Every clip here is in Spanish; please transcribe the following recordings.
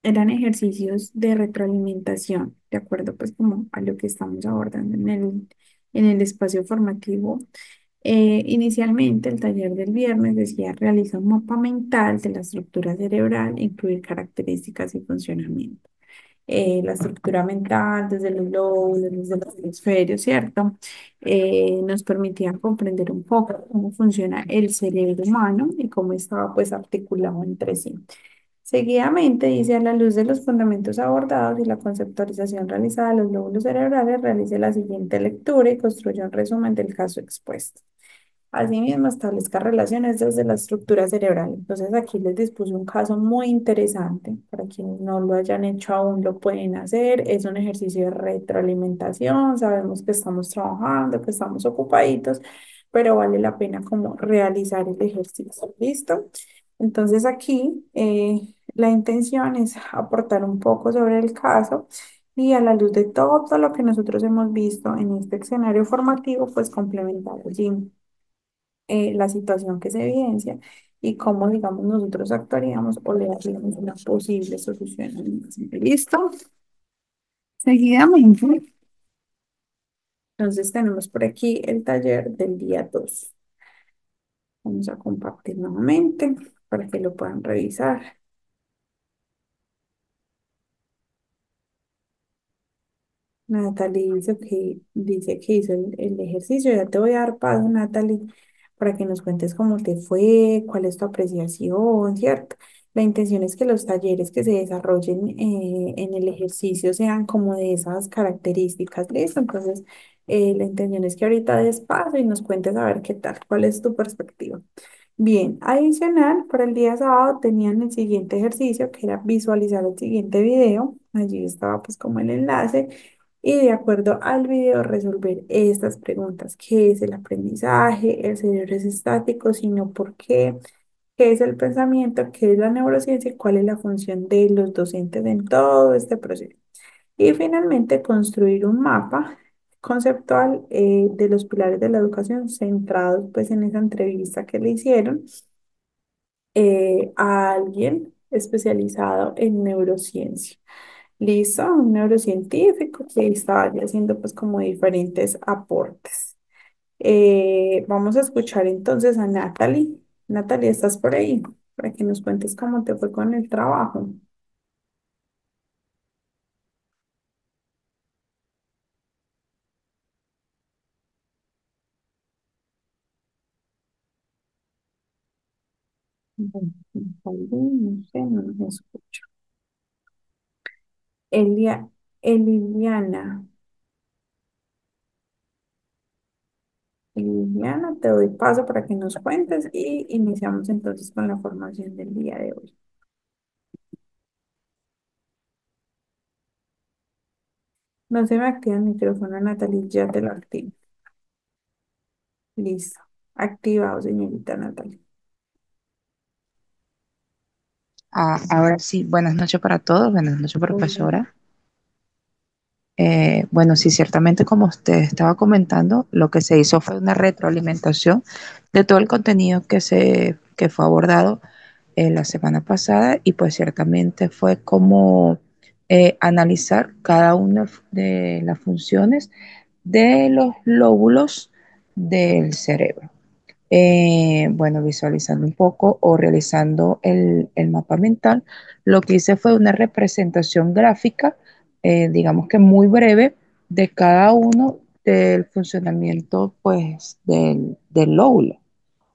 eran ejercicios de retroalimentación, de acuerdo pues como a lo que estamos abordando en el espacio formativo. Inicialmente, el taller del viernes decía realiza un mapa mental de la estructura cerebral, incluir características y funcionamiento. La estructura mental desde los lóbulos, desde los hemisferios, ¿cierto? Nos permitía comprender un poco cómo funciona el cerebro humano y cómo estaba pues articulado entre sí. Seguidamente dice, a la luz de los fundamentos abordados y la conceptualización realizada de los lóbulos cerebrales, realice la siguiente lectura y construya un resumen del caso expuesto. Asimismo, establezca relaciones desde la estructura cerebral. Entonces, aquí les dispuse un caso muy interesante. Para quienes no lo hayan hecho aún, lo pueden hacer. Es un ejercicio de retroalimentación. Sabemos que estamos trabajando, que estamos ocupaditos, pero vale la pena como realizar el ejercicio. ¿Listo? Entonces, aquí la intención es aportar un poco sobre el caso. Y a la luz de todo lo que nosotros hemos visto en este escenario formativo, pues complementar allí la situación que se evidencia y cómo, digamos, nosotros actuaríamos o le daríamos una posible solución al mismo. ¿Listo? Seguidamente, entonces tenemos por aquí el taller del día 2. Vamos a compartir nuevamente para que lo puedan revisar. Natalie dice que hizo el ejercicio. Ya te voy a dar paso, Natalie, para que nos cuentes cómo te fue, cuál es tu apreciación, ¿cierto? La intención es que los talleres que se desarrollen en el ejercicio sean como de esas características, ¿listo? Entonces, la intención es que ahorita des paso y nos cuentes a ver qué tal, cuál es tu perspectiva. Bien, adicional, para el día sábado tenían el siguiente ejercicio, que era visualizar el siguiente video. Allí estaba pues como el enlace y de acuerdo al video resolver estas preguntas. ¿Qué es el aprendizaje? ¿El cerebro es estático? Sino por qué. ¿Qué es el pensamiento? ¿Qué es la neurociencia? ¿Y cuál es la función de los docentes en todo este proceso? Y finalmente construir un mapa conceptual de los pilares de la educación centrados pues en esa entrevista que le hicieron a alguien especializado en neurociencia. Listo, un neurocientífico que estaba ya haciendo pues como diferentes aportes. Vamos a escuchar entonces a Natalie. Natalie, ¿estás por ahí? Para que nos cuentes cómo te fue con el trabajo. Bueno, Natalie, no sé, no nos escucho. Elia, Eliliana, Eliliana, te doy paso para que nos cuentes y iniciamos entonces con la formación del día de hoy. No se me activa el micrófono, Natalie, ya te lo activo. Listo. Activado, señorita Natalie. Ahora sí, buenas noches para todos, buenas noches, Hola. profesora. Bueno, sí, ciertamente como usted estaba comentando, lo que se hizo fue una retroalimentación de todo el contenido que fue abordado la semana pasada y pues ciertamente fue como analizar cada una de las funciones de los lóbulos del cerebro. Bueno, visualizando un poco o realizando el mapa mental, lo que hice fue una representación gráfica, digamos que muy breve, de cada uno del funcionamiento, pues, del lóbulo,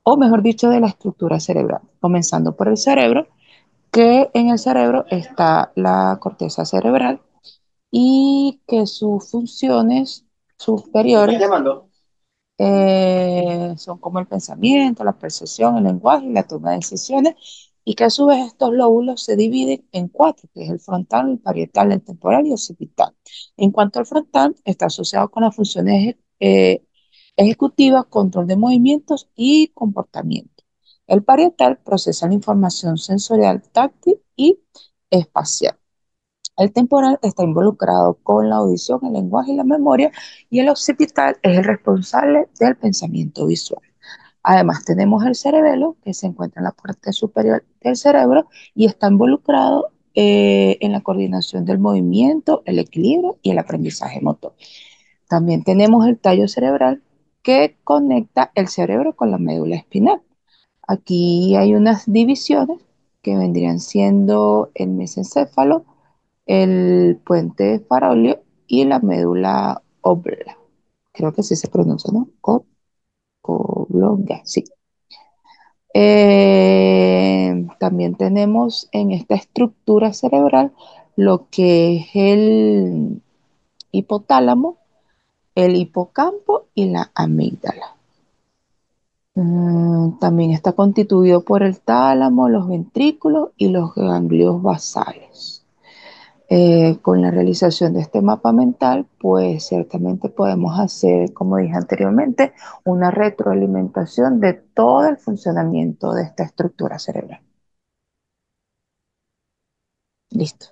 o mejor dicho, de la estructura cerebral, comenzando por el cerebro, que en el cerebro está la corteza cerebral y que sus funciones superiores son como el pensamiento, la percepción, el lenguaje y la toma de decisiones, y que a su vez estos lóbulos se dividen en cuatro, que es el frontal, el parietal, el temporal y el occipital. En cuanto al frontal, está asociado con las funciones ejecutivas, control de movimientos y comportamiento. El parietal procesa la información sensorial, táctil y espacial. El temporal está involucrado con la audición, el lenguaje y la memoria, y el occipital es el responsable del pensamiento visual. Además, tenemos el cerebelo, que se encuentra en la parte superior del cerebro y está involucrado en la coordinación del movimiento, el equilibrio y el aprendizaje motor. También tenemos el tallo cerebral que conecta el cerebro con la médula espinal. Aquí hay unas divisiones que vendrían siendo el mesencéfalo, el puente farolio y la médula oblonga. Creo que sí se pronuncia, ¿no? Oblonga, sí. También tenemos en esta estructura cerebral lo que es el hipotálamo, el hipocampo y la amígdala. También está constituido por el tálamo, los ventrículos y los ganglios basales. Con la realización de este mapa mental, pues ciertamente podemos hacer, como dije anteriormente, una retroalimentación de todo el funcionamiento de esta estructura cerebral. Listo.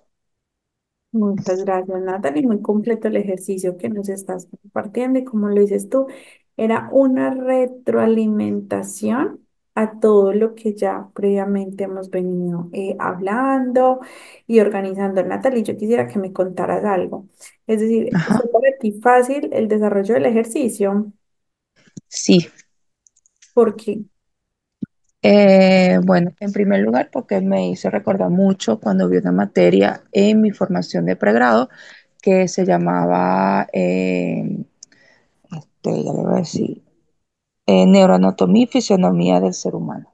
Muchas gracias, Natalie. Muy completo el ejercicio que nos estás compartiendo y como lo dices tú, era una retroalimentación a todo lo que ya previamente hemos venido hablando y organizando. Natalie, yo quisiera que me contaras algo. Es decir, ¿fue Ajá. para ti fácil el desarrollo del ejercicio? Sí. Porque Bueno, en primer lugar, porque me hizo recordar mucho cuando vi una materia en mi formación de pregrado que se llamaba, ya le voy a decir, neuroanatomía y fisionomía del ser humano.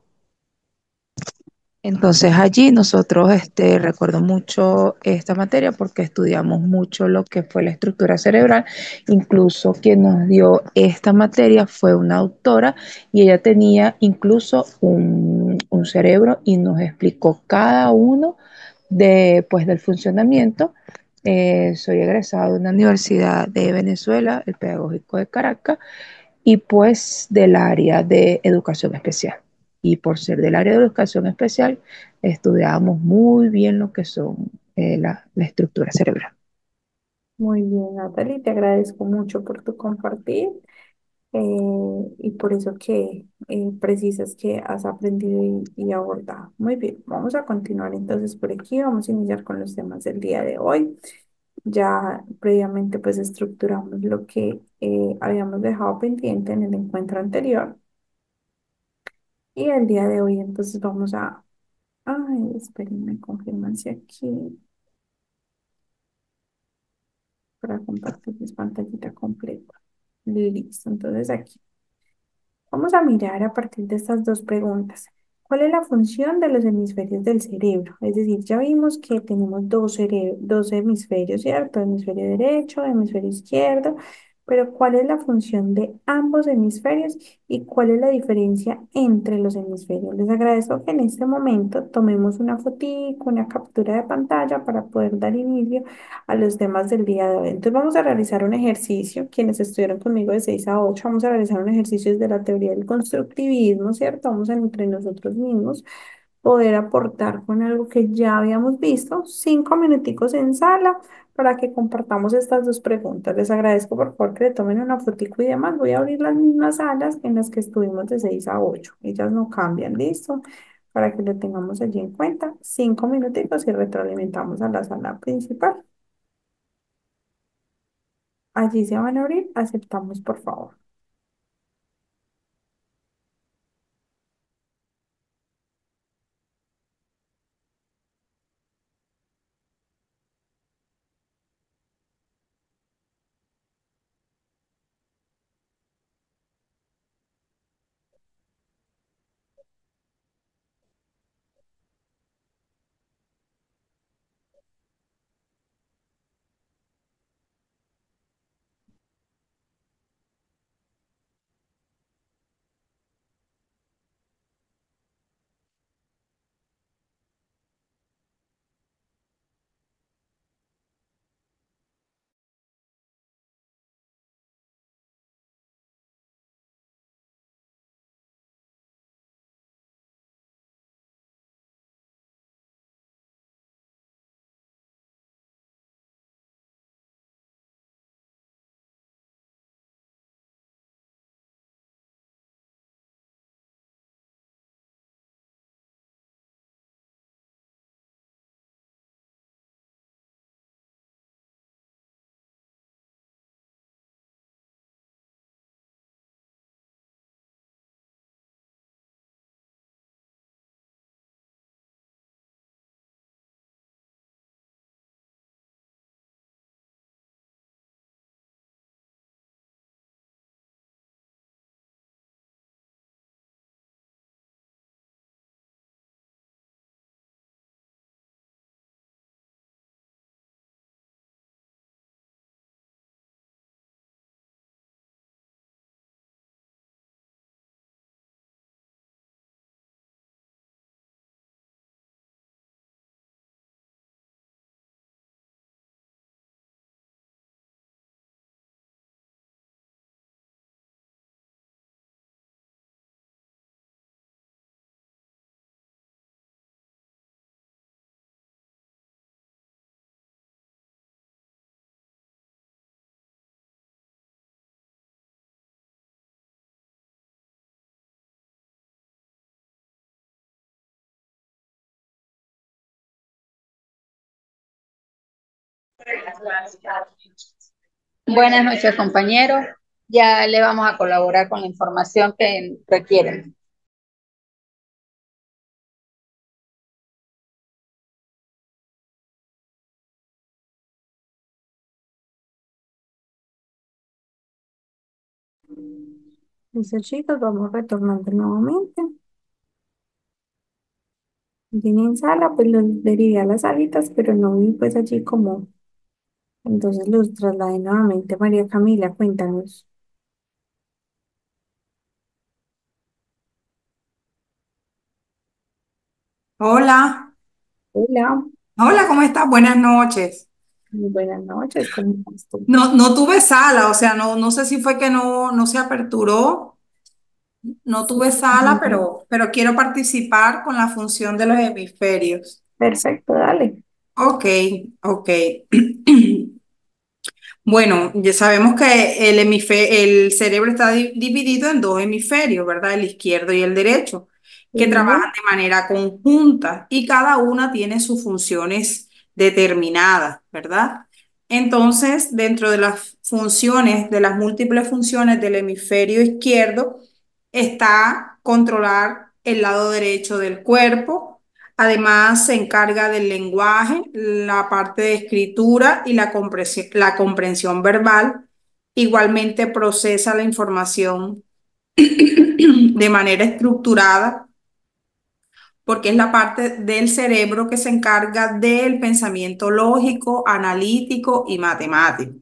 Entonces allí nosotros recuerdo mucho esta materia porque estudiamos mucho lo que fue la estructura cerebral. Incluso quien nos dio esta materia fue una autora y ella tenía incluso un cerebro y nos explicó cada uno pues, del funcionamiento. Soy egresado de una universidad de Venezuela, el Pedagógico de Caracas, y pues del área de educación especial. Y por ser del área de educación especial, estudiamos muy bien lo que son la estructura cerebral. muy bien, Natalie, te agradezco mucho por tu compartir. Y por eso que precisas que has aprendido y abordado. Muy bien, vamos a continuar entonces por aquí, vamos a iniciar con los temas del día de hoy. Ya previamente pues estructuramos lo que habíamos dejado pendiente en el encuentro anterior y el día de hoy entonces vamos a, ay, espérenme, confirman si aquí para compartir mi pantallita completa. Listo, entonces aquí. Vamos a mirar a partir de estas dos preguntas. ¿Cuál es la función de los hemisferios del cerebro? Es decir, ya vimos que tenemos dos hemisferios, ¿cierto? Hemisferio derecho, hemisferio izquierdo, pero ¿cuál es la función de ambos hemisferios y cuál es la diferencia entre los hemisferios? Les agradezco que en este momento tomemos una fotico, una captura de pantalla para poder dar inicio a los temas del día de hoy. Entonces vamos a realizar un ejercicio, quienes estuvieron conmigo de 6 a 8 vamos a realizar un ejercicio desde la teoría del constructivismo, ¿cierto? Vamos a entre nosotros mismos poder aportar con algo que ya habíamos visto, 5 minuticos en sala para que compartamos estas dos preguntas. Les agradezco por favor que le tomen una fotico y demás. Voy a abrir las mismas salas en las que estuvimos de 6 a 8. Ellas no cambian, ¿listo? Para que lo tengamos allí en cuenta. 5 minuticos y retroalimentamos a la sala principal. Allí se van a abrir. Aceptamos, por favor. Buenas noches, compañeros. Ya le vamos a colaborar con la información que requieren. Listo, chicos, vamos retornando nuevamente. Tienen sala, pues los derivé a las salitas, pero no vi pues allí como, entonces los trasladé nuevamente. María Camila, cuéntanos. Hola, Hola, hola, ¿cómo estás? Buenas noches. muy buenas noches, ¿cómo estás tú? No tuve sala, o sea, no sé si fue que no se aperturó, no Sí, tuve sala, pero quiero participar con la función de los hemisferios. perfecto, dale. Ok, ok. Bueno, ya sabemos que el cerebro está dividido en dos hemisferios, ¿verdad? El izquierdo y el derecho, Sí, que trabajan de manera conjunta y cada una tiene sus funciones determinadas, ¿verdad? Entonces, dentro de las funciones, de las múltiples funciones del hemisferio izquierdo, está controlar el lado derecho del cuerpo. Además, se encarga del lenguaje, la parte de escritura y la comprensión verbal. Igualmente procesa la información de manera estructurada, porque es la parte del cerebro que se encarga del pensamiento lógico, analítico y matemático.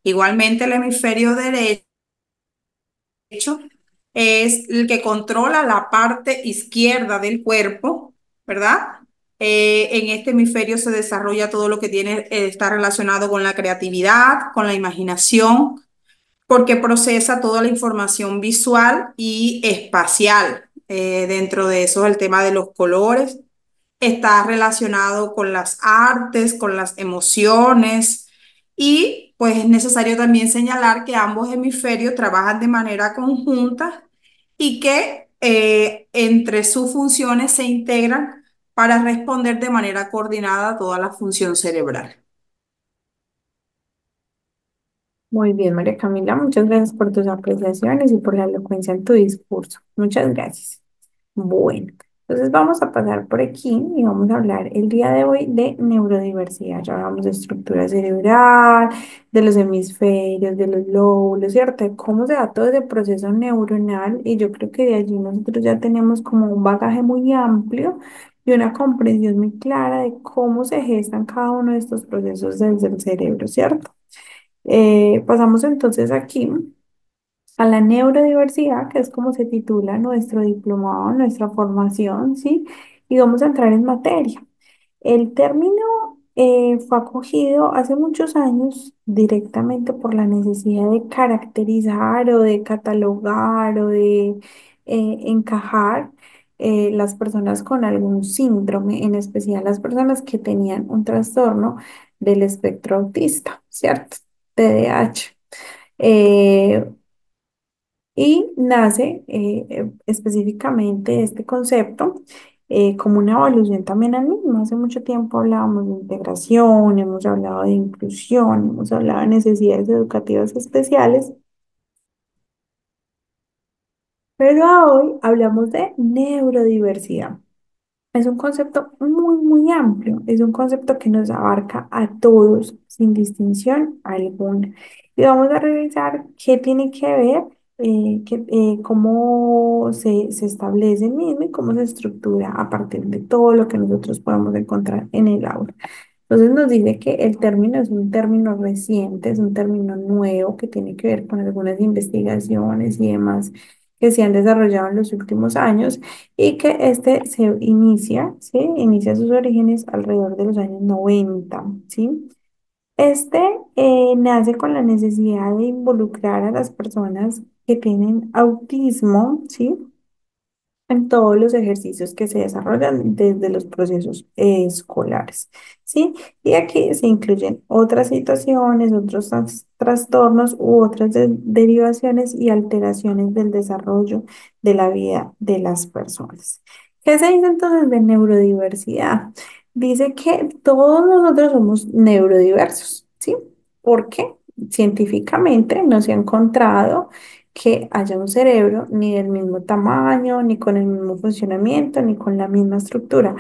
Igualmente, el hemisferio derecho hecho, es el que controla la parte izquierda del cuerpo, ¿verdad? En este hemisferio se desarrolla todo lo que está relacionado con la creatividad, con la imaginación, porque procesa toda la información visual y espacial. Dentro de eso, el tema de los colores está relacionado con las artes, con las emociones y pues es necesario también señalar que ambos hemisferios trabajan de manera conjunta y que entre sus funciones se integran para responder de manera coordinada a toda la función cerebral. Muy bien, María Camila, muchas gracias por tus apreciaciones y por la elocuencia en tu discurso. Muchas gracias. Bueno, entonces vamos a pasar por aquí y vamos a hablar el día de hoy de neurodiversidad. Ya hablamos de estructura cerebral, de los hemisferios, de los lóbulos, ¿cierto? De cómo se da todo ese proceso neuronal y yo creo que de allí nosotros ya tenemos como un bagaje muy amplio y una comprensión muy clara de cómo se gestan cada uno de estos procesos desde el cerebro, ¿cierto? Pasamos entonces aquí a la neurodiversidad, que es como se titula nuestro diplomado, nuestra formación, ¿sí? Y vamos a entrar en materia. El término fue acogido hace muchos años directamente por la necesidad de caracterizar o de catalogar o de encajar las personas con algún síndrome, en especial las personas que tenían un trastorno del espectro autista, ¿cierto? TDAH. Eh, y nace específicamente este concepto como una evolución también al mismo. Hace mucho tiempo hablábamos de integración, hemos hablado de inclusión, hemos hablado de necesidades educativas especiales, pero hoy hablamos de neurodiversidad. Es un concepto muy, muy amplio, es un concepto que nos abarca a todos sin distinción alguna. Y vamos a revisar qué tiene que ver, cómo se establece el mismo y cómo se estructura a partir de todo lo que nosotros podemos encontrar en el aula. Entonces nos dice que el término es un término reciente, es un término nuevo que tiene que ver con algunas investigaciones y demás que se han desarrollado en los últimos años y que este se inicia, ¿sí? Inicia sus orígenes alrededor de los años 90, ¿sí? Este nace con la necesidad de involucrar a las personas que tienen autismo, ¿sí? En todos los ejercicios que se desarrollan desde los procesos escolares, ¿sí? Y aquí se incluyen otras situaciones, otros trastornos u otras derivaciones y alteraciones del desarrollo de la vida de las personas. ¿Qué se dice entonces de neurodiversidad? Dice que todos nosotros somos neurodiversos, ¿sí? Porque científicamente no se ha encontrado que haya un cerebro ni del mismo tamaño, ni con el mismo funcionamiento, ni con la misma estructura.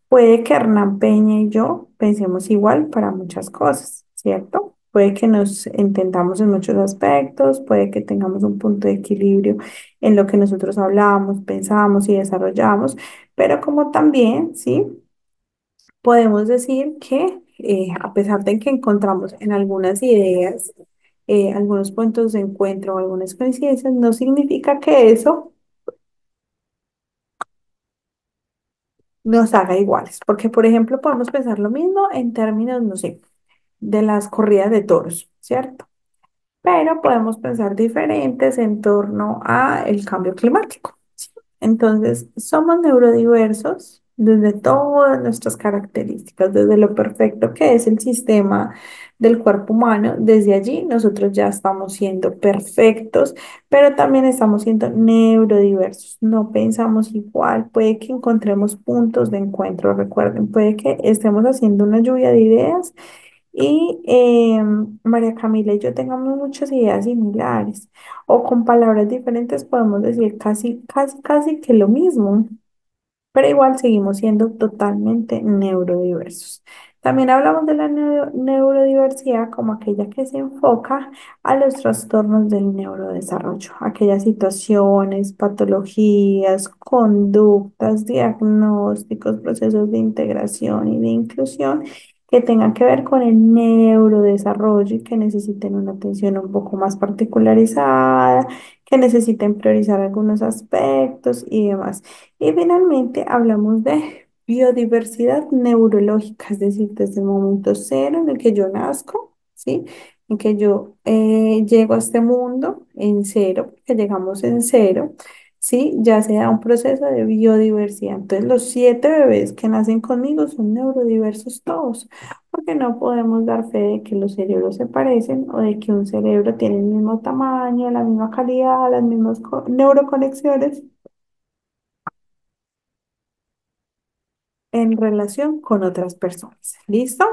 Puede que Hernán Peña y yo pensemos igual para muchas cosas, ¿cierto? Puede que nos entendamos en muchos aspectos, puede que tengamos un punto de equilibrio en lo que nosotros hablamos, pensamos y desarrollamos, pero como también, ¿sí? Podemos decir que a pesar de que encontramos en algunas ideas algunos puntos de encuentro o algunas coincidencias, no significa que eso nos haga iguales, porque por ejemplo podemos pensar lo mismo en términos, no sé, de las corridas de toros, ¿cierto? Pero podemos pensar diferentes en torno a el cambio climático. ¿Sí? Entonces, somos neurodiversos desde todas nuestras características, desde lo perfecto que es el sistema del cuerpo humano. Desde allí nosotros ya estamos siendo perfectos, pero también estamos siendo neurodiversos. No pensamos igual, puede que encontremos puntos de encuentro, recuerden, puede que estemos haciendo una lluvia de ideas y María Camila y yo tengamos muchas ideas similares o con palabras diferentes podemos decir casi que lo mismo, pero igual seguimos siendo totalmente neurodiversos. También hablamos de la neurodiversidad como aquella que se enfoca a los trastornos del neurodesarrollo, aquellas situaciones, patologías, conductas, diagnósticos, procesos de integración y de inclusión que tengan que ver con el neurodesarrollo y que necesiten una atención un poco más particularizada, que necesiten priorizar algunos aspectos y demás. Y finalmente hablamos de biodiversidad neurológica, es decir, desde el momento cero en el que yo nazco, ¿sí? En que yo llego a este mundo en cero, porque llegamos en cero, ¿sí? Ya se da un proceso de biodiversidad. Entonces, los 7 bebés que nacen conmigo son neurodiversos todos, porque no podemos dar fe de que los cerebros se parecen o de que un cerebro tiene el mismo tamaño, la misma calidad, las mismas neuroconexiones en relación con otras personas. ¿Listo?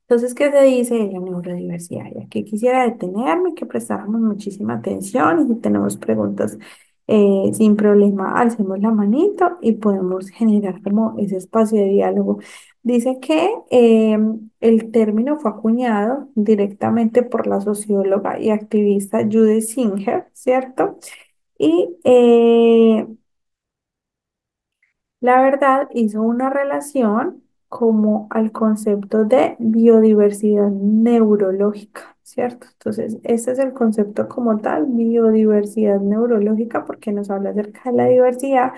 Entonces, ¿qué se dice de la neurodiversidad? Y aquí quisiera detenerme, que prestáramos muchísima atención y si tenemos preguntas sin problema, alcemos la manito y podemos generar como ese espacio de diálogo. Dice que el término fue acuñado directamente por la socióloga y activista Judith Singer, ¿cierto? Y la verdad hizo una relación como al concepto de biodiversidad neurológica, ¿cierto? Entonces, este es el concepto como tal, biodiversidad neurológica, porque nos habla acerca de la diversidad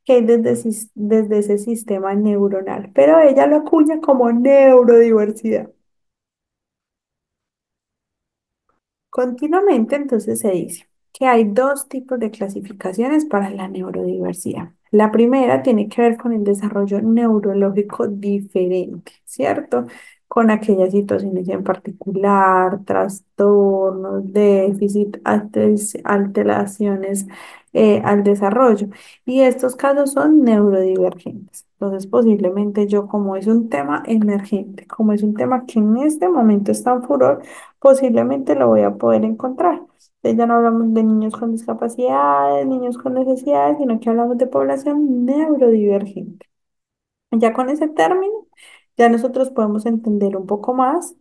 que hay desde ese sistema neuronal, pero ella lo acuña como neurodiversidad. Continuamente, entonces se dice que hay dos tipos de clasificaciones para la neurodiversidad. La primera tiene que ver con el desarrollo neurológico diferente, ¿cierto? Con aquellas situaciones en particular, trastornos, déficit, alteraciones al desarrollo. Y estos casos son neurodivergentes. Entonces, posiblemente yo, como es un tema emergente, como es un tema que en este momento está en furor, posiblemente lo voy a poder encontrar. Entonces ya no hablamos de niños con discapacidades, niños con necesidades, sino que hablamos de población neurodivergente. Ya con ese término, ya nosotros podemos entender un poco más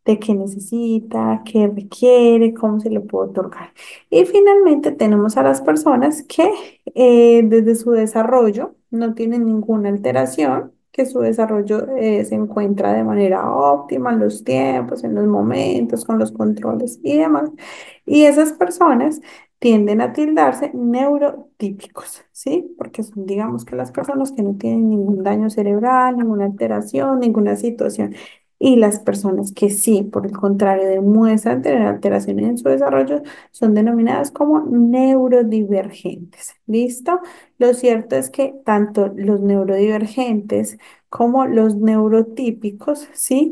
de qué necesita, qué requiere, cómo se le puede otorgar. Y finalmente tenemos a las personas que desde su desarrollo no tienen ninguna alteración, que su desarrollo se encuentra de manera óptima en los tiempos, en los momentos, con los controles y demás. Y esas personas tienden a tildarse neurotípicos, ¿sí? Porque son, digamos que las personas que no tienen ningún daño cerebral, ninguna alteración, ninguna situación. Y las personas que sí, por el contrario, demuestran tener alteraciones en su desarrollo, son denominadas como neurodivergentes. ¿Listo? Lo cierto es que tanto los neurodivergentes como los neurotípicos, ¿sí?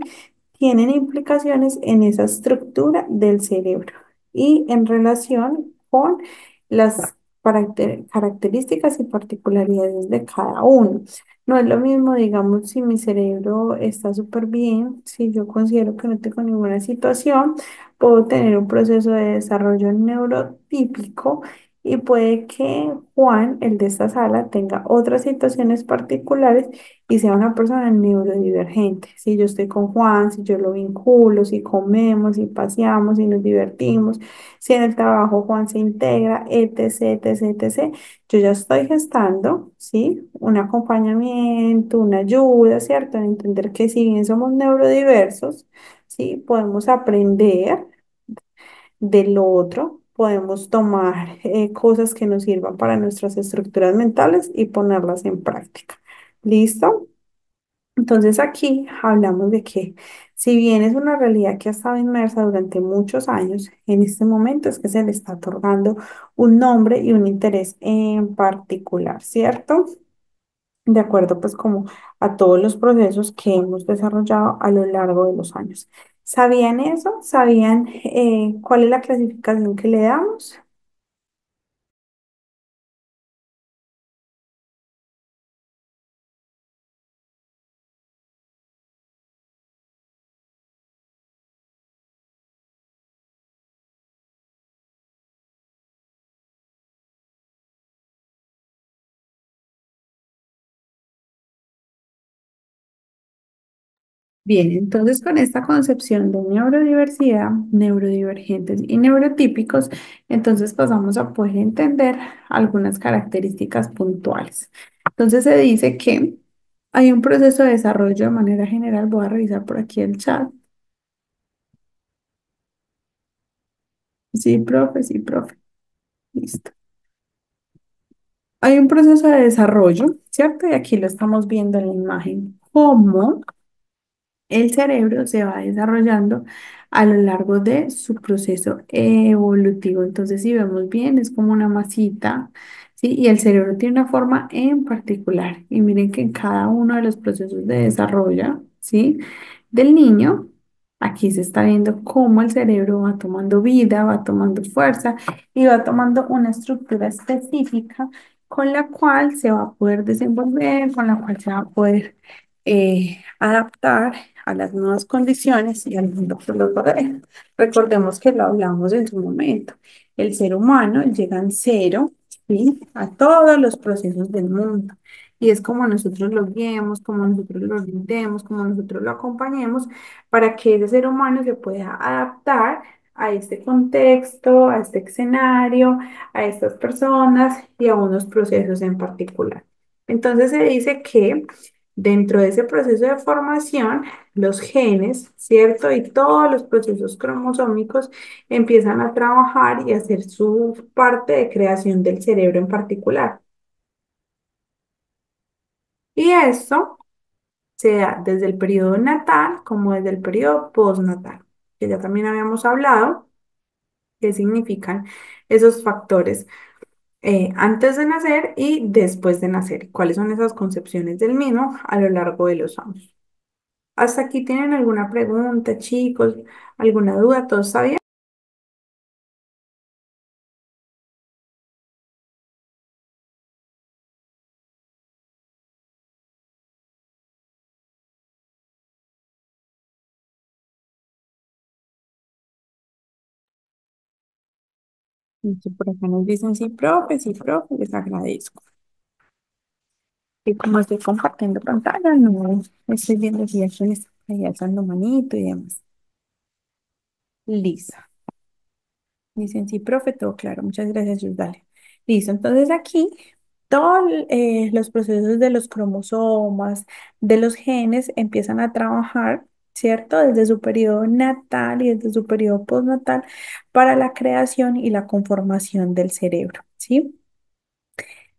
Tienen implicaciones en esa estructura del cerebro y en relación con las características y particularidades de cada uno. No es lo mismo, digamos, si mi cerebro está súper bien, si yo considero que no tengo ninguna situación, puedo tener un proceso de desarrollo neurotípico y puede que Juan, el de esta sala, tenga otras situaciones particulares y sea una persona neurodivergente. Si yo estoy con Juan, si yo lo vinculo, si comemos, si paseamos, si nos divertimos, si en el trabajo Juan se integra, etc., etc., etc., yo ya estoy gestando, ¿sí? Un acompañamiento, una ayuda, ¿cierto? En entender que si bien somos neurodiversos, ¿sí? Podemos aprender del otro, podemos tomar cosas que nos sirvan para nuestras estructuras mentales y ponerlas en práctica. ¿Listo? Entonces aquí hablamos de que si bien es una realidad que ha estado inmersa durante muchos años, en este momento es que se le está otorgando un nombre y un interés en particular, ¿cierto? De acuerdo pues como a todos los procesos que hemos desarrollado a lo largo de los años. ¿Sabían eso? ¿Sabían cuál es la clasificación que le damos? Bien, entonces con esta concepción de neurodiversidad, neurodivergentes y neurotípicos, entonces pasamos a poder entender algunas características puntuales. Entonces se dice que hay un proceso de desarrollo de manera general, voy a revisar por aquí el chat. Sí, profe, listo. Hay un proceso de desarrollo, ¿cierto? Y aquí lo estamos viendo en la imagen, cómo el cerebro se va desarrollando a lo largo de su proceso evolutivo. Entonces, si vemos bien, es como una masita, ¿sí? Y el cerebro tiene una forma en particular. Y miren que en cada uno de los procesos de desarrollo, ¿sí? Del niño, aquí se está viendo cómo el cerebro va tomando vida, va tomando fuerza y va tomando una estructura específica con la cual se va a poder desenvolver, con la cual se va a poder adaptar a las nuevas condiciones y al mundo que los rodea. Recordemos que lo hablamos en su momento. El ser humano llega en cero, ¿sí? A todos los procesos del mundo. Y es como nosotros lo guiemos, como nosotros lo brindemos, como nosotros lo acompañemos para que ese ser humano se pueda adaptar a este contexto, a este escenario, a estas personas y a unos procesos en particular. Entonces se dice que dentro de ese proceso de formación, los genes, ¿cierto? Y todos los procesos cromosómicos empiezan a trabajar y a hacer su parte de creación del cerebro en particular. Y eso se da desde el periodo natal como desde el periodo postnatal, que ya también habíamos hablado qué significan esos factores antes de nacer y después de nacer, cuáles son esas concepciones del mismo a lo largo de los años. ¿Hasta aquí tienen alguna pregunta, chicos? ¿Alguna duda? ¿Todo está bien? Y por acá nos dicen sí, profe, les agradezco. Y como estoy compartiendo pantalla, no estoy viendo si alguien está ahí alzando manito y demás. Listo. Dicen sí, profe, todo claro. Muchas gracias, Dale. Listo, entonces aquí todos los procesos de los cromosomas, de los genes, empiezan a trabajar, ¿cierto? Desde su periodo natal y desde su periodo postnatal para la creación y la conformación del cerebro, ¿sí?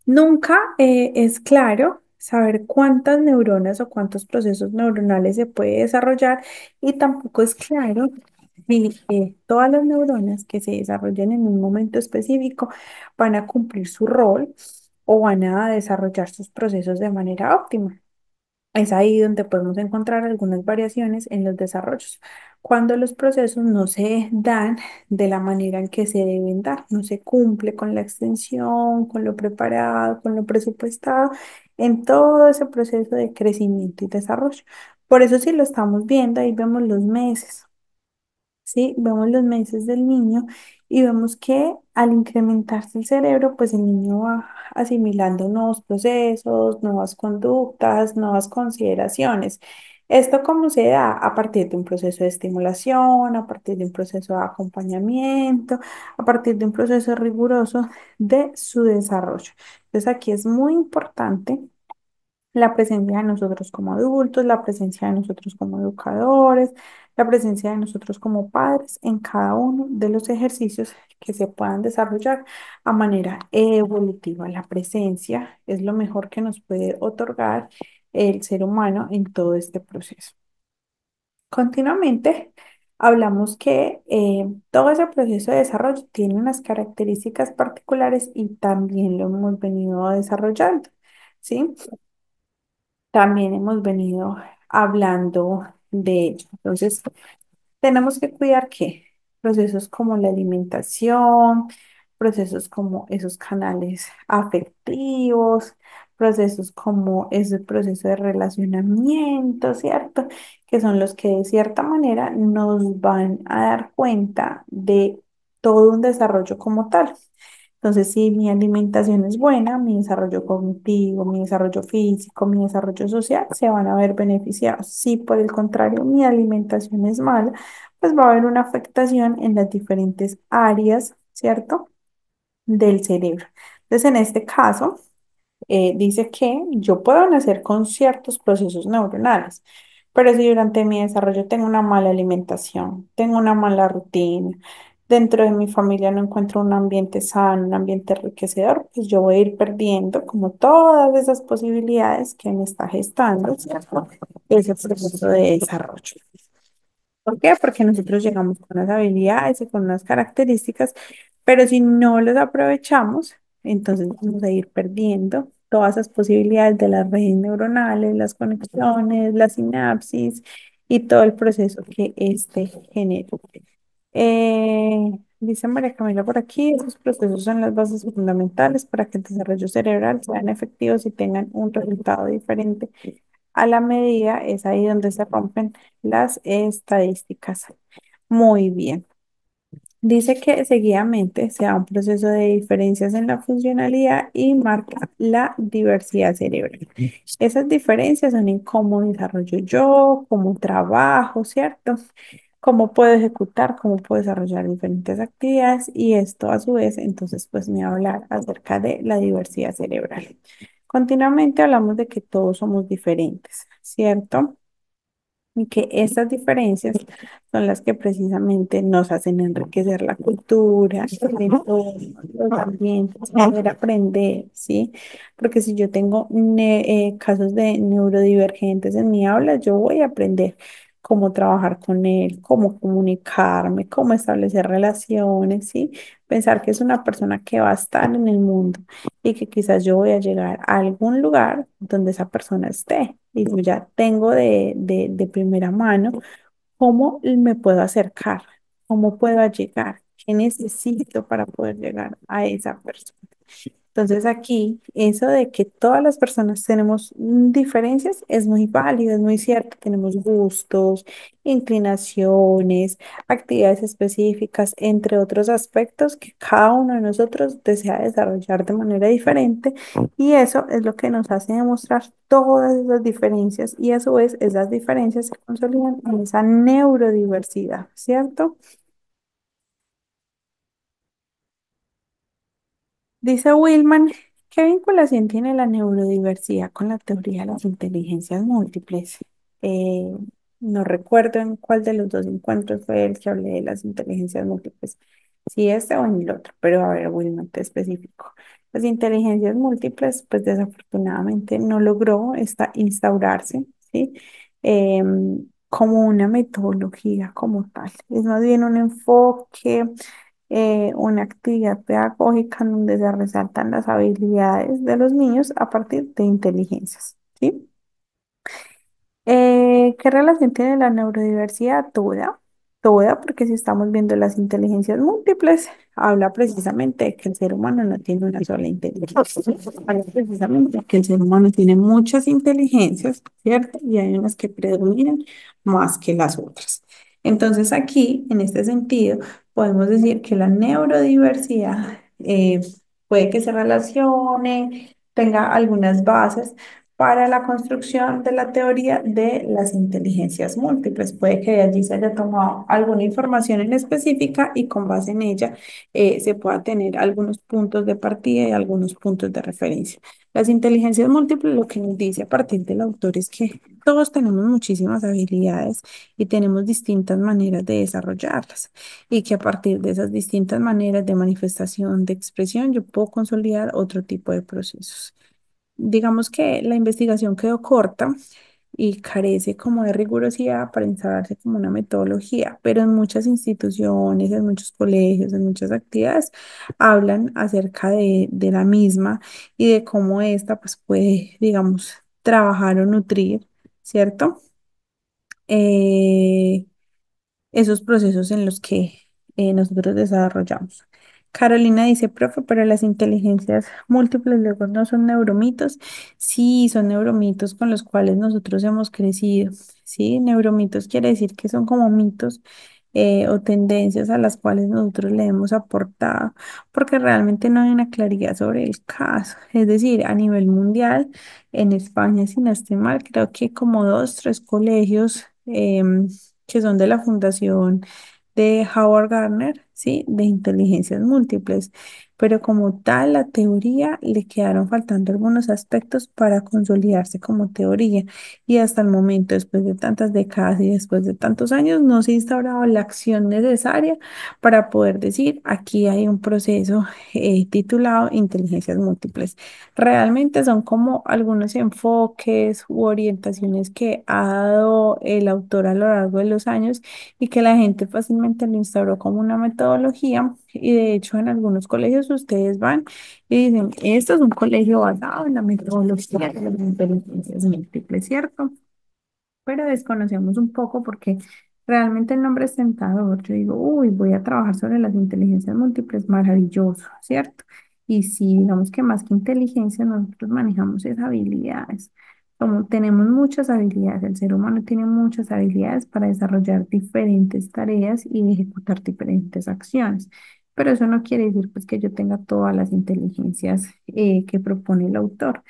Nunca es claro saber cuántas neuronas o cuántos procesos neuronales se puede desarrollar y tampoco es claro si todas las neuronas que se desarrollen en un momento específico van a cumplir su rol o van a desarrollar sus procesos de manera óptima. Es ahí donde podemos encontrar algunas variaciones en los desarrollos, cuando los procesos no se dan de la manera en que se deben dar, no se cumple con la extensión, con lo preparado, con lo presupuestado, en todo ese proceso de crecimiento y desarrollo. Por eso si lo estamos viendo, ahí vemos los meses. ¿Sí? Vemos los meses del niño y vemos que al incrementarse el cerebro, pues el niño va asimilando nuevos procesos, nuevas conductas, nuevas consideraciones. ¿Esto cómo se da? A partir de un proceso de estimulación, a partir de un proceso de acompañamiento, a partir de un proceso riguroso de su desarrollo. Entonces aquí es muy importante la presencia de nosotros como adultos, la presencia de nosotros como educadores, la presencia de nosotros como padres en cada uno de los ejercicios que se puedan desarrollar a manera evolutiva. La presencia es lo mejor que nos puede otorgar el ser humano en todo este proceso. Continuamente hablamos que todo ese proceso de desarrollo tiene unas características particulares y también lo hemos venido desarrollando. ¿Sí? También hemos venido hablando de ello. Entonces, tenemos que cuidar que procesos como la alimentación, procesos como esos canales afectivos, procesos como ese proceso de relacionamiento, ¿cierto? Que son los que de cierta manera nos van a dar cuenta de todo un desarrollo como tal. Entonces, si mi alimentación es buena, mi desarrollo cognitivo, mi desarrollo físico, mi desarrollo social se van a ver beneficiados. Si por el contrario mi alimentación es mala, pues va a haber una afectación en las diferentes áreas, ¿cierto? Del cerebro. Entonces, en este caso, dice que yo puedo nacer con ciertos procesos neuronales, pero si durante mi desarrollo tengo una mala alimentación, tengo una mala rutina, dentro de mi familia no encuentro un ambiente sano, un ambiente enriquecedor, pues yo voy a ir perdiendo como todas esas posibilidades que me está gestando, ¿cierto? Ese proceso de desarrollo. ¿Por qué? Porque nosotros llegamos con unas habilidades y con unas características, pero si no los aprovechamos, entonces vamos a ir perdiendo todas esas posibilidades de las redes neuronales, las conexiones, la sinapsis y todo el proceso que este genera. Dice María Camila por aquí, esos procesos son las bases fundamentales para que el desarrollo cerebral sean efectivos y tengan un resultado diferente a la medida. Es ahí donde se rompen las estadísticas. Muy bien. Dice que seguidamente se da un proceso de diferencias en la funcionalidad y marca la diversidad cerebral. Esas diferencias son en cómo desarrollo yo, cómo trabajo, ¿cierto? Cómo puedo ejecutar, cómo puedo desarrollar diferentes actividades y esto a su vez, entonces, pues me va a hablar acerca de la diversidad cerebral. Continuamente hablamos de que todos somos diferentes, ¿cierto? Y que estas diferencias son las que precisamente nos hacen enriquecer la cultura, el entorno, los ambientes, poder aprender, ¿sí? Porque si yo tengo casos de neurodivergentes en mi aula, yo voy a aprender cómo trabajar con él, cómo comunicarme, cómo establecer relaciones, ¿sí? Pensar que es una persona que va a estar en el mundo y que quizás yo voy a llegar a algún lugar donde esa persona esté y yo ya tengo de primera mano cómo me puedo acercar, cómo puedo llegar, qué necesito para poder llegar a esa persona. Entonces aquí, eso de que todas las personas tenemos diferencias es muy válido, es muy cierto. Tenemos gustos, inclinaciones, actividades específicas, entre otros aspectos que cada uno de nosotros desea desarrollar de manera diferente y eso es lo que nos hace demostrar todas esas diferencias y a su vez esas diferencias se consolidan en esa neurodiversidad, ¿cierto? Dice Willman, ¿qué vinculación tiene la neurodiversidad con la teoría de las inteligencias múltiples? Eh, no recuerdo en cuál de los dos encuentros fue el que hablé de las inteligencias múltiples, si este o en el otro, pero a ver, Willman, te específico. Las inteligencias múltiples, pues desafortunadamente no logró instaurarse, ¿sí? Como una metodología como tal. Es más bien un enfoque una actividad pedagógica en donde se resaltan las habilidades de los niños a partir de inteligencias, ¿sí? ¿Qué relación tiene la neurodiversidad? Toda, porque si estamos viendo las inteligencias múltiples, habla precisamente de que el ser humano no tiene una sola inteligencia. Habla precisamente de que el ser humano tiene muchas inteligencias, ¿cierto? Y hay unas que predominan más que las otras. Entonces aquí, en este sentido, podemos decir que la neurodiversidad puede que se relacione, tenga algunas bases para la construcción de la teoría de las inteligencias múltiples. Puede que de allí se haya tomado alguna información en específica y con base en ella se pueda tener algunos puntos de partida y algunos puntos de referencia. Las inteligencias múltiples lo que nos dice a partir del autor es que todos tenemos muchísimas habilidades y tenemos distintas maneras de desarrollarlas y que a partir de esas distintas maneras de manifestación, de expresión, yo puedo consolidar otro tipo de procesos. Digamos que la investigación quedó corta y carece como de rigurosidad para instalarse como una metodología, pero en muchas instituciones, en muchos colegios, en muchas actividades hablan acerca de la misma y de cómo esta pues puede, digamos, trabajar o nutrir, ¿cierto? Eh, esos procesos en los que nosotros desarrollamos. Carolina dice, profe, pero las inteligencias múltiples luego no son neuromitos. Sí, son neuromitos con los cuales nosotros hemos crecido. Sí, neuromitos quiere decir que son como mitos o tendencias a las cuales nosotros le hemos aportado, porque realmente no hay una claridad sobre el caso. Es decir, a nivel mundial, en España, si no estoy mal, creo que como dos, tres colegios que son de la Fundación de Howard Gardner, ¿sí? De inteligencias múltiples. Pero como tal, la teoría le quedaron faltando algunos aspectos para consolidarse como teoría. Y hasta el momento, después de tantas décadas y después de tantos años, no se ha instaurado la acción necesaria para poder decir, aquí hay un proceso titulado inteligencias múltiples. Realmente son como algunos enfoques u orientaciones que ha dado el autor a lo largo de los años y que la gente fácilmente lo instauró como una metodología. Y de hecho en algunos colegios ustedes van y dicen, esto es un colegio basado en la metodología de las inteligencias múltiples, ¿cierto? Pero desconocemos un poco porque realmente el nombre es tentador. Yo digo, uy, voy a trabajar sobre las inteligencias múltiples, maravilloso, ¿cierto? Y si digamos que más que inteligencia, nosotros manejamos esas habilidades. Como tenemos muchas habilidades, el ser humano tiene muchas habilidades para desarrollar diferentes tareas y ejecutar diferentes acciones. Pero eso no quiere decir pues que yo tenga todas las inteligencias que propone el autor.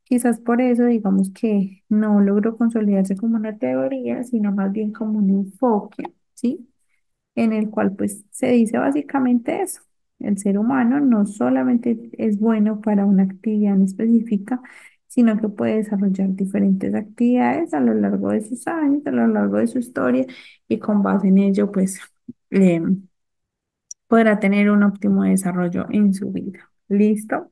Quizás por eso digamos que no logró consolidarse como una teoría, sino más bien como un enfoque, ¿sí? En el cual pues se dice básicamente eso. El ser humano no solamente es bueno para una actividad en específica, sino que puede desarrollar diferentes actividades a lo largo de sus años, a lo largo de su historia y con base en ello pues podrá tener un óptimo desarrollo en su vida. ¿Listo?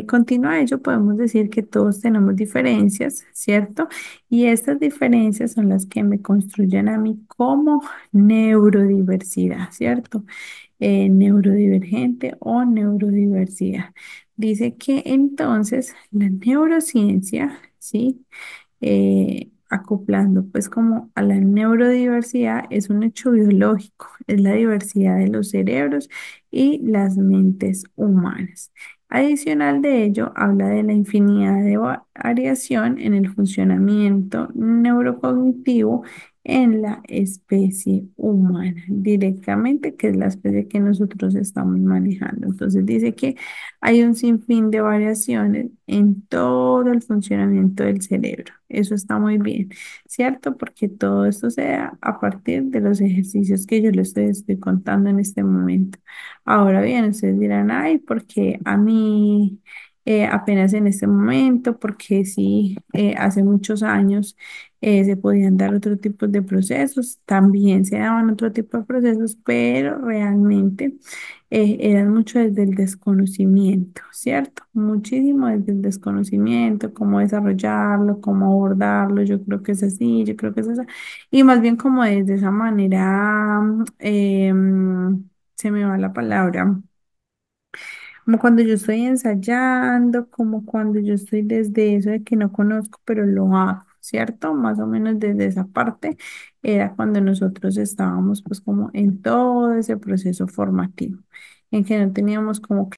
Continuo a ello, podemos decir que todos tenemos diferencias, ¿cierto? Y estas diferencias son las que me construyen a mí como neurodiversidad, ¿cierto? Neurodivergente o neurodiversidad. Dice que entonces la neurociencia, ¿sí? Acoplando pues como a la neurodiversidad es un hecho biológico, es la diversidad de los cerebros y las mentes humanas. Adicional de ello, habla de la infinidad de variación en el funcionamiento neurocognitivo en la especie humana, directamente, que es la especie que nosotros estamos manejando. Entonces dice que hay un sinfín de variaciones en todo el funcionamiento del cerebro. Eso está muy bien, ¿cierto? Porque todo esto se da a partir de los ejercicios que yo les estoy contando en este momento. Ahora bien, ustedes dirán, ay, porque a mí apenas en este momento, porque sí, hace muchos años se podían dar otro tipo de procesos, también se daban otro tipo de procesos, pero realmente eran mucho desde el desconocimiento, ¿cierto? Muchísimo desde el desconocimiento, cómo desarrollarlo, cómo abordarlo, yo creo que es así, yo creo que es así, y más bien como desde esa manera, se me va la palabra, como cuando yo estoy ensayando, como cuando yo estoy desde eso de que no conozco, pero lo hago. ¿cierto? Más o menos desde esa parte era cuando nosotros estábamos pues como en todo ese proceso formativo, en que no teníamos como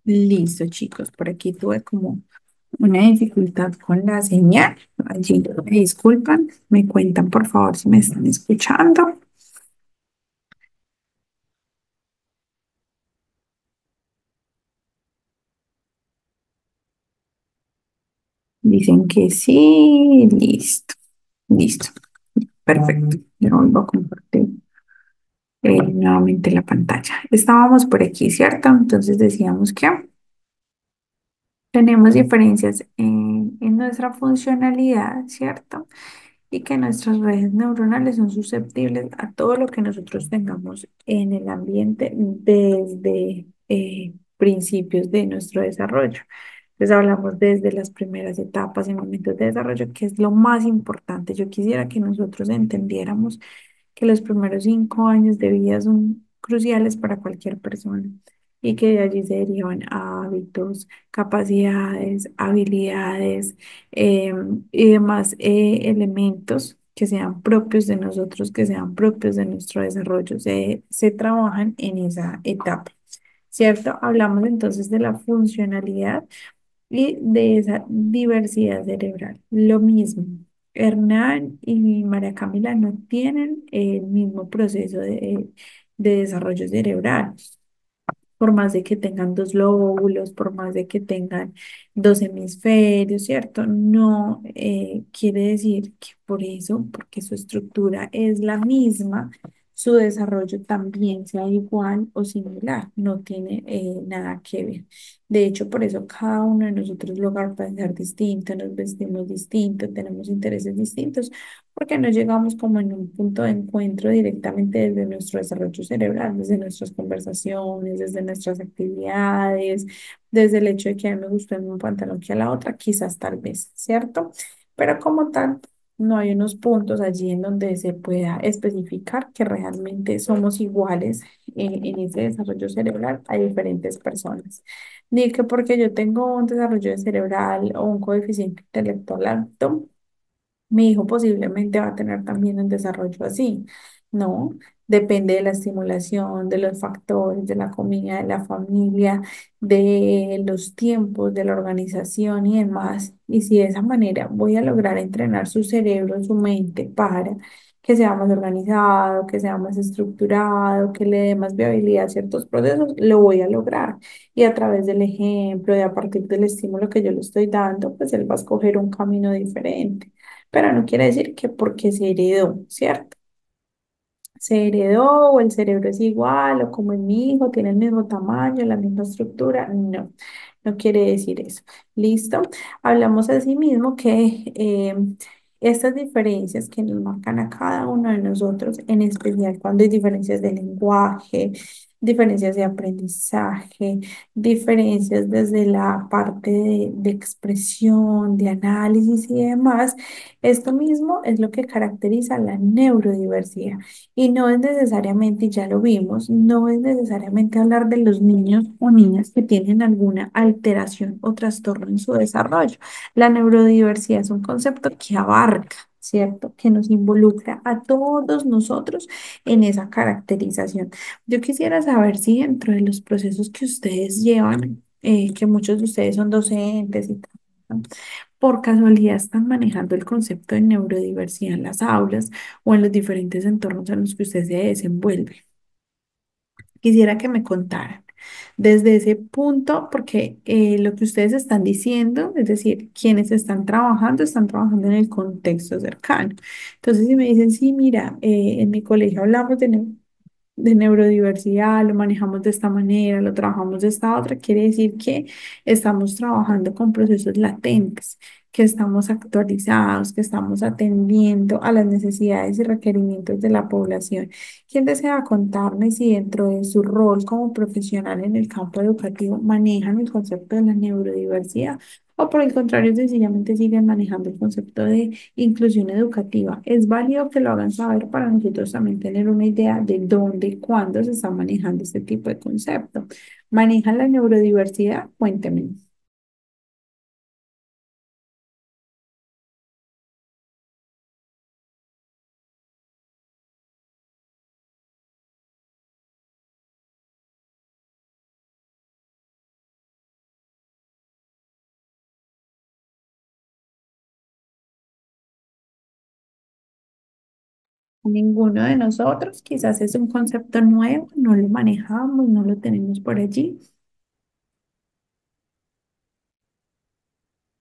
Listo, chicos, por aquí tuve como una dificultad con la señal. Allí me disculpan, me cuentan por favor si me están escuchando. Dicen que sí, listo, listo, perfecto. Ya vuelvo a compartir nuevamente la pantalla. Estábamos por aquí, ¿cierto? Entonces decíamos que tenemos diferencias en nuestra funcionalidad, ¿cierto? Y que nuestras redes neuronales son susceptibles a todo lo que nosotros tengamos en el ambiente desde principios de nuestro desarrollo. Entonces hablamos desde las primeras etapas y momentos de desarrollo, que es lo más importante. Yo quisiera que nosotros entendiéramos que los primeros 5 años de vida son cruciales para cualquier persona y que de allí se derivan hábitos, capacidades, habilidades y demás elementos que sean propios de nosotros, que sean propios de nuestro desarrollo, se trabajan en esa etapa, ¿cierto? Hablamos entonces de la funcionalidad y de esa diversidad cerebral. Lo mismo, Hernán y María Camila no tienen el mismo proceso de desarrollo cerebral por más de que tengan dos lóbulos, por más de que tengan dos hemisferios, ¿cierto? No quiere decir que por eso, porque su estructura es la misma, su desarrollo también sea igual o similar, no tiene nada que ver. De hecho, por eso cada uno de nosotros logra pensar distinto, nos vestimos distinto, tenemos intereses distintos, porque no llegamos como en un punto de encuentro directamente desde nuestro desarrollo cerebral, desde nuestras conversaciones, desde nuestras actividades, desde el hecho de que a mí me gustó el mismo pantalón que a la otra, quizás tal vez, ¿cierto? Pero como tal, no hay unos puntos allí en donde se pueda especificar que realmente somos iguales en ese desarrollo cerebral a diferentes personas. Ni que porque yo tengo un desarrollo cerebral o un coeficiente intelectual alto, mi hijo posiblemente va a tener también un desarrollo así, ¿no? Depende de la estimulación, de los factores, de la comida, de la familia, de los tiempos, de la organización y demás. Y si de esa manera voy a lograr entrenar su cerebro, su mente para que sea más organizado, que sea más estructurado, que le dé más viabilidad a ciertos procesos, lo voy a lograr. Y a través del ejemplo y a partir del estímulo que yo le estoy dando, pues él va a escoger un camino diferente, pero no quiere decir que porque se heredó, ¿cierto? Se heredó o el cerebro es igual o como en mi hijo, tiene el mismo tamaño, la misma estructura. No, no quiere decir eso. ¿Listo? Hablamos asimismo que estas diferencias que nos marcan a cada uno de nosotros, en especial cuando hay diferencias de lenguaje, diferencias de aprendizaje, diferencias desde la parte de expresión, de análisis y demás, esto mismo es lo que caracteriza la neurodiversidad. Y no es necesariamente, y ya lo vimos, no es necesariamente hablar de los niños o niñas que tienen alguna alteración o trastorno en su desarrollo. La neurodiversidad es un concepto que abarca, ¿cierto? Que nos involucra a todos nosotros en esa caracterización. Yo quisiera saber si dentro de los procesos que ustedes llevan, que muchos de ustedes son docentes y tal, ¿no? Por casualidad están manejando el concepto de neurodiversidad en las aulas o en los diferentes entornos en los que usted se desenvuelve. Quisiera que me contaran desde ese punto, porque lo que ustedes están diciendo, es decir, quienes están trabajando en el contexto cercano. Entonces, si me dicen, sí, mira, en mi colegio hablamos de neurodiversidad, lo manejamos de esta manera, lo trabajamos de esta otra, quiere decir que estamos trabajando con procesos latentes, que estamos actualizados, que estamos atendiendo a las necesidades y requerimientos de la población. ¿Quién desea contarme si dentro de su rol como profesional en el campo educativo manejan el concepto de la neurodiversidad? O por el contrario, sencillamente siguen manejando el concepto de inclusión educativa. Es válido que lo hagan saber para nosotros también tener una idea de dónde y cuándo se está manejando este tipo de concepto. ¿Manejan la neurodiversidad? Cuéntenme. Ninguno de nosotros, quizás es un concepto nuevo, no lo manejamos, no lo tenemos por allí.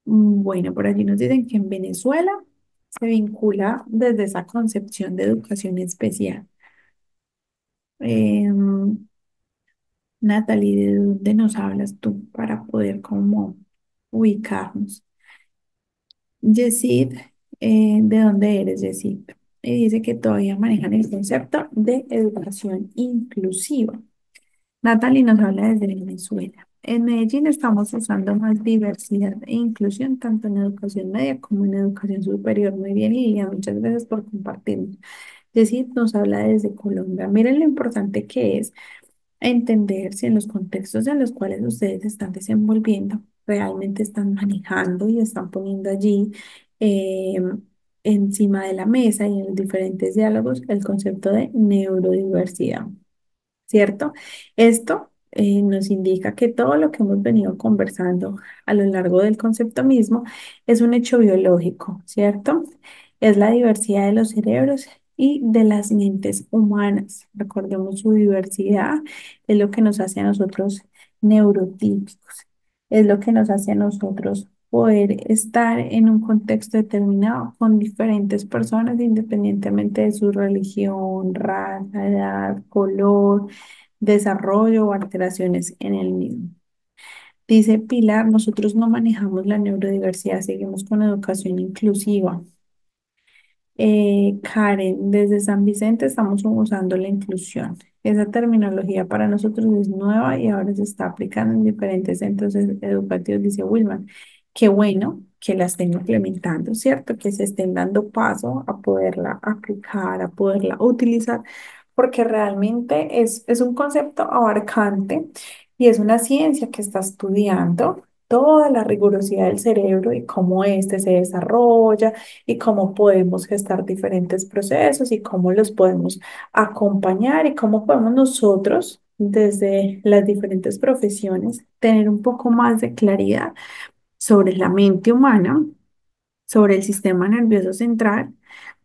Bueno, por allí nos dicen que en Venezuela se vincula desde esa concepción de educación especial. Em, Natalie, ¿de dónde nos hablas tú para poder como ubicarnos? Yesid, ¿de dónde eres, Yesid? Y dice que todavía manejan el concepto de educación inclusiva. Natalie nos habla desde Venezuela. En Medellín estamos usando más diversidad e inclusión tanto en educación media como en educación superior. Muy bien, Lilia, muchas gracias por compartirnos. Yesid nos habla desde Colombia. Miren lo importante que es entender si en los contextos en los cuales ustedes se están desenvolviendo, realmente están manejando y están poniendo allí eh, encima de la mesa y en los diferentes diálogos el concepto de neurodiversidad. ¿Cierto? Esto nos indica que todo lo que hemos venido conversando a lo largo del concepto mismo es un hecho biológico, ¿cierto? Es la diversidad de los cerebros y de las mentes humanas. Recordemos su diversidad, es lo que nos hace a nosotros neurotípicos, es lo que nos hace a nosotros poder estar en un contexto determinado con diferentes personas, independientemente de su religión, raza, edad, color, desarrollo o alteraciones en el mismo. Dice Pilar, nosotros no manejamos la neurodiversidad, seguimos con educación inclusiva. Karen, desde San Vicente estamos usando la inclusión. Esa terminología para nosotros es nueva y ahora se está aplicando en diferentes centros educativos, dice Wilman. Qué bueno que la estén implementando, ¿cierto? Que se estén dando paso a poderla aplicar, a poderla utilizar, porque realmente es un concepto abarcante y es una ciencia que está estudiando toda la rigurosidad del cerebro y cómo éste se desarrolla y cómo podemos gestar diferentes procesos y cómo los podemos acompañar y cómo podemos nosotros, desde las diferentes profesiones, tener un poco más de claridad sobre la mente humana, sobre el sistema nervioso central,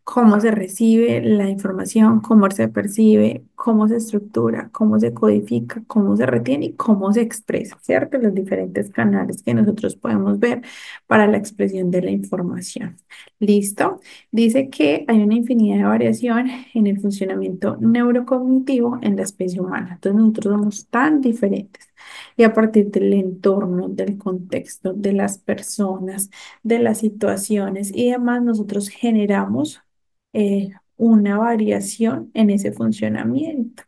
cómo se recibe la información, cómo se percibe, cómo se estructura, cómo se codifica, cómo se retiene y cómo se expresa, ¿cierto? Los diferentes canales que nosotros podemos ver para la expresión de la información. ¿Listo? Dice que hay una infinidad de variación en el funcionamiento neurocognitivo en la especie humana. Entonces nosotros somos tan diferentes. Y a partir del entorno, del contexto, de las personas, de las situaciones y demás, nosotros generamos una variación en ese funcionamiento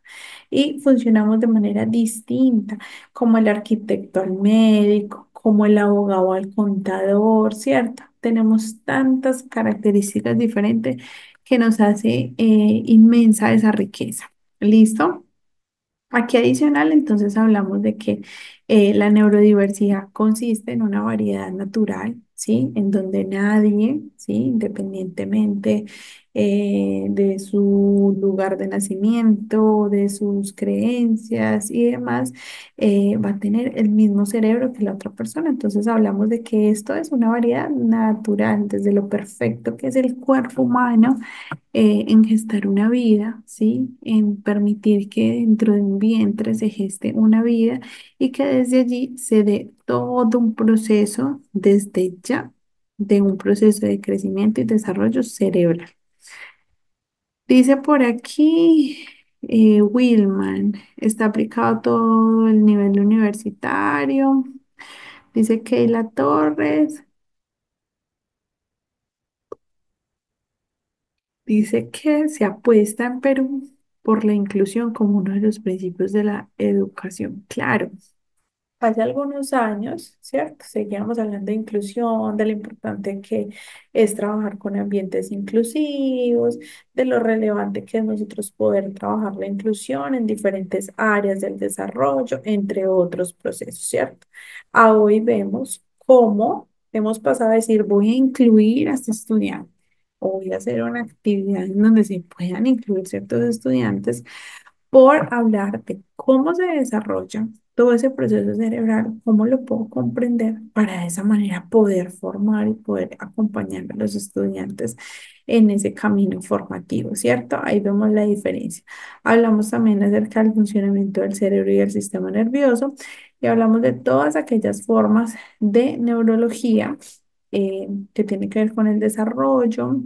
y funcionamos de manera distinta, como el arquitecto al médico, como el abogado al contador, ¿cierto? Tenemos tantas características diferentes que nos hace inmensa esa riqueza. ¿Listo? Aquí adicional, entonces hablamos de que la neurodiversidad consiste en una variedad natural, ¿sí? En donde nadie, ¿sí? Independientemente de su lugar de nacimiento, de sus creencias y demás, va a tener el mismo cerebro que la otra persona. Entonces hablamos de que esto es una variedad natural, desde lo perfecto que es el cuerpo humano en gestar una vida, ¿sí? En permitir que dentro de un vientre se geste una vida y que desde allí se dé todo un proceso desde ya, de un proceso de crecimiento y desarrollo cerebral. Dice por aquí, Wilman, está aplicado todo el nivel universitario. Dice Keila Torres. Dice que se apuesta en Perú por la inclusión como uno de los principios de la educación. Claro, hace algunos años, ¿cierto? Seguíamos hablando de inclusión, de lo importante que es trabajar con ambientes inclusivos, de lo relevante que es nosotros poder trabajar la inclusión en diferentes áreas del desarrollo, entre otros procesos, ¿cierto? A hoy vemos cómo hemos pasado a decir, voy a incluir a este estudiante o voy a hacer una actividad en donde se puedan incluir ciertos estudiantes por hablar de cómo se desarrolla todo ese proceso cerebral, cómo lo puedo comprender para de esa manera poder formar y poder acompañar a los estudiantes en ese camino formativo, ¿cierto? Ahí vemos la diferencia. Hablamos también acerca del funcionamiento del cerebro y del sistema nervioso y hablamos de todas aquellas formas de neurología que tienen que ver con el desarrollo,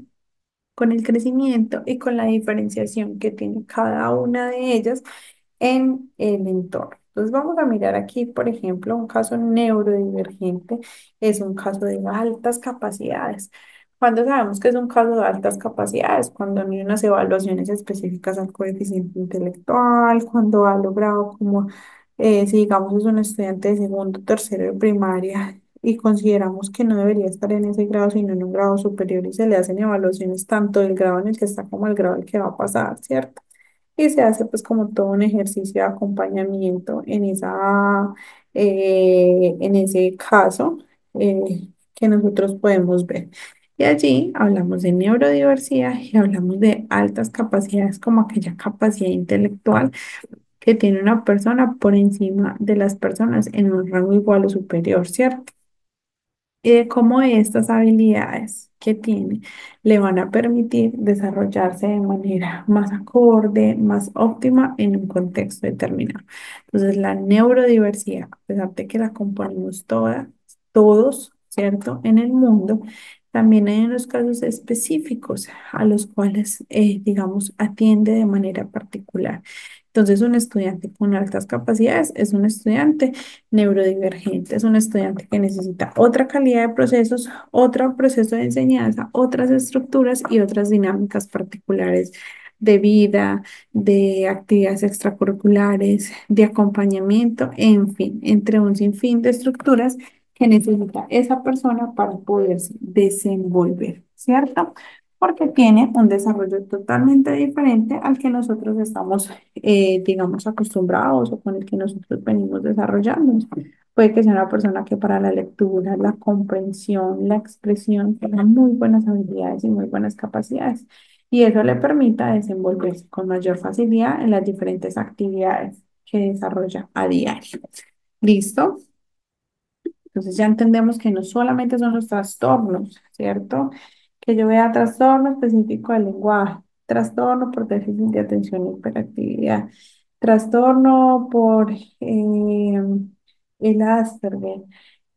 con el crecimiento y con la diferenciación que tiene cada una de ellas en el entorno. Entonces vamos a mirar aquí, por ejemplo, un caso neurodivergente es un caso de altas capacidades. Cuando sabemos que es un caso de altas capacidades, cuando no hay unas evaluaciones específicas al coeficiente intelectual, cuando ha logrado como, si digamos es un estudiante de segundo, tercero de primaria y consideramos que no debería estar en ese grado, sino en un grado superior y se le hacen evaluaciones tanto del grado en el que está como el grado en el que va a pasar, ¿cierto? Y se hace pues como todo un ejercicio de acompañamiento en ese caso que nosotros podemos ver. Y allí hablamos de neurodiversidad y hablamos de altas capacidades como aquella capacidad intelectual que tiene una persona por encima de las personas en un rango igual o superior, ¿cierto? Y de cómo estas habilidades que tiene le van a permitir desarrollarse de manera más acorde, más óptima en un contexto determinado. Entonces, la neurodiversidad, a pesar de que la componemos todas, todos, ¿cierto? En el mundo, también hay unos casos específicos a los cuales, digamos, atiende de manera particular. Entonces, un estudiante con altas capacidades es un estudiante neurodivergente, es un estudiante que necesita otra calidad de procesos, otro proceso de enseñanza, otras estructuras y otras dinámicas particulares de vida, de actividades extracurriculares, de acompañamiento, en fin, entre un sinfín de estructuras que necesita esa persona para poderse desenvolver, ¿cierto? Porque tiene un desarrollo totalmente diferente al que nosotros estamos, digamos, acostumbrados o con el que nosotros venimos desarrollando. Puede que sea una persona que para la lectura, la comprensión, la expresión tenga muy buenas habilidades y muy buenas capacidades. Y eso le permita desenvolverse con mayor facilidad en las diferentes actividades que desarrolla a diario. ¿Listo? Entonces ya entendemos que no solamente son los trastornos, ¿cierto? Que yo vea trastorno específico del lenguaje, trastorno por déficit de atención y hiperactividad, trastorno por el Asperger,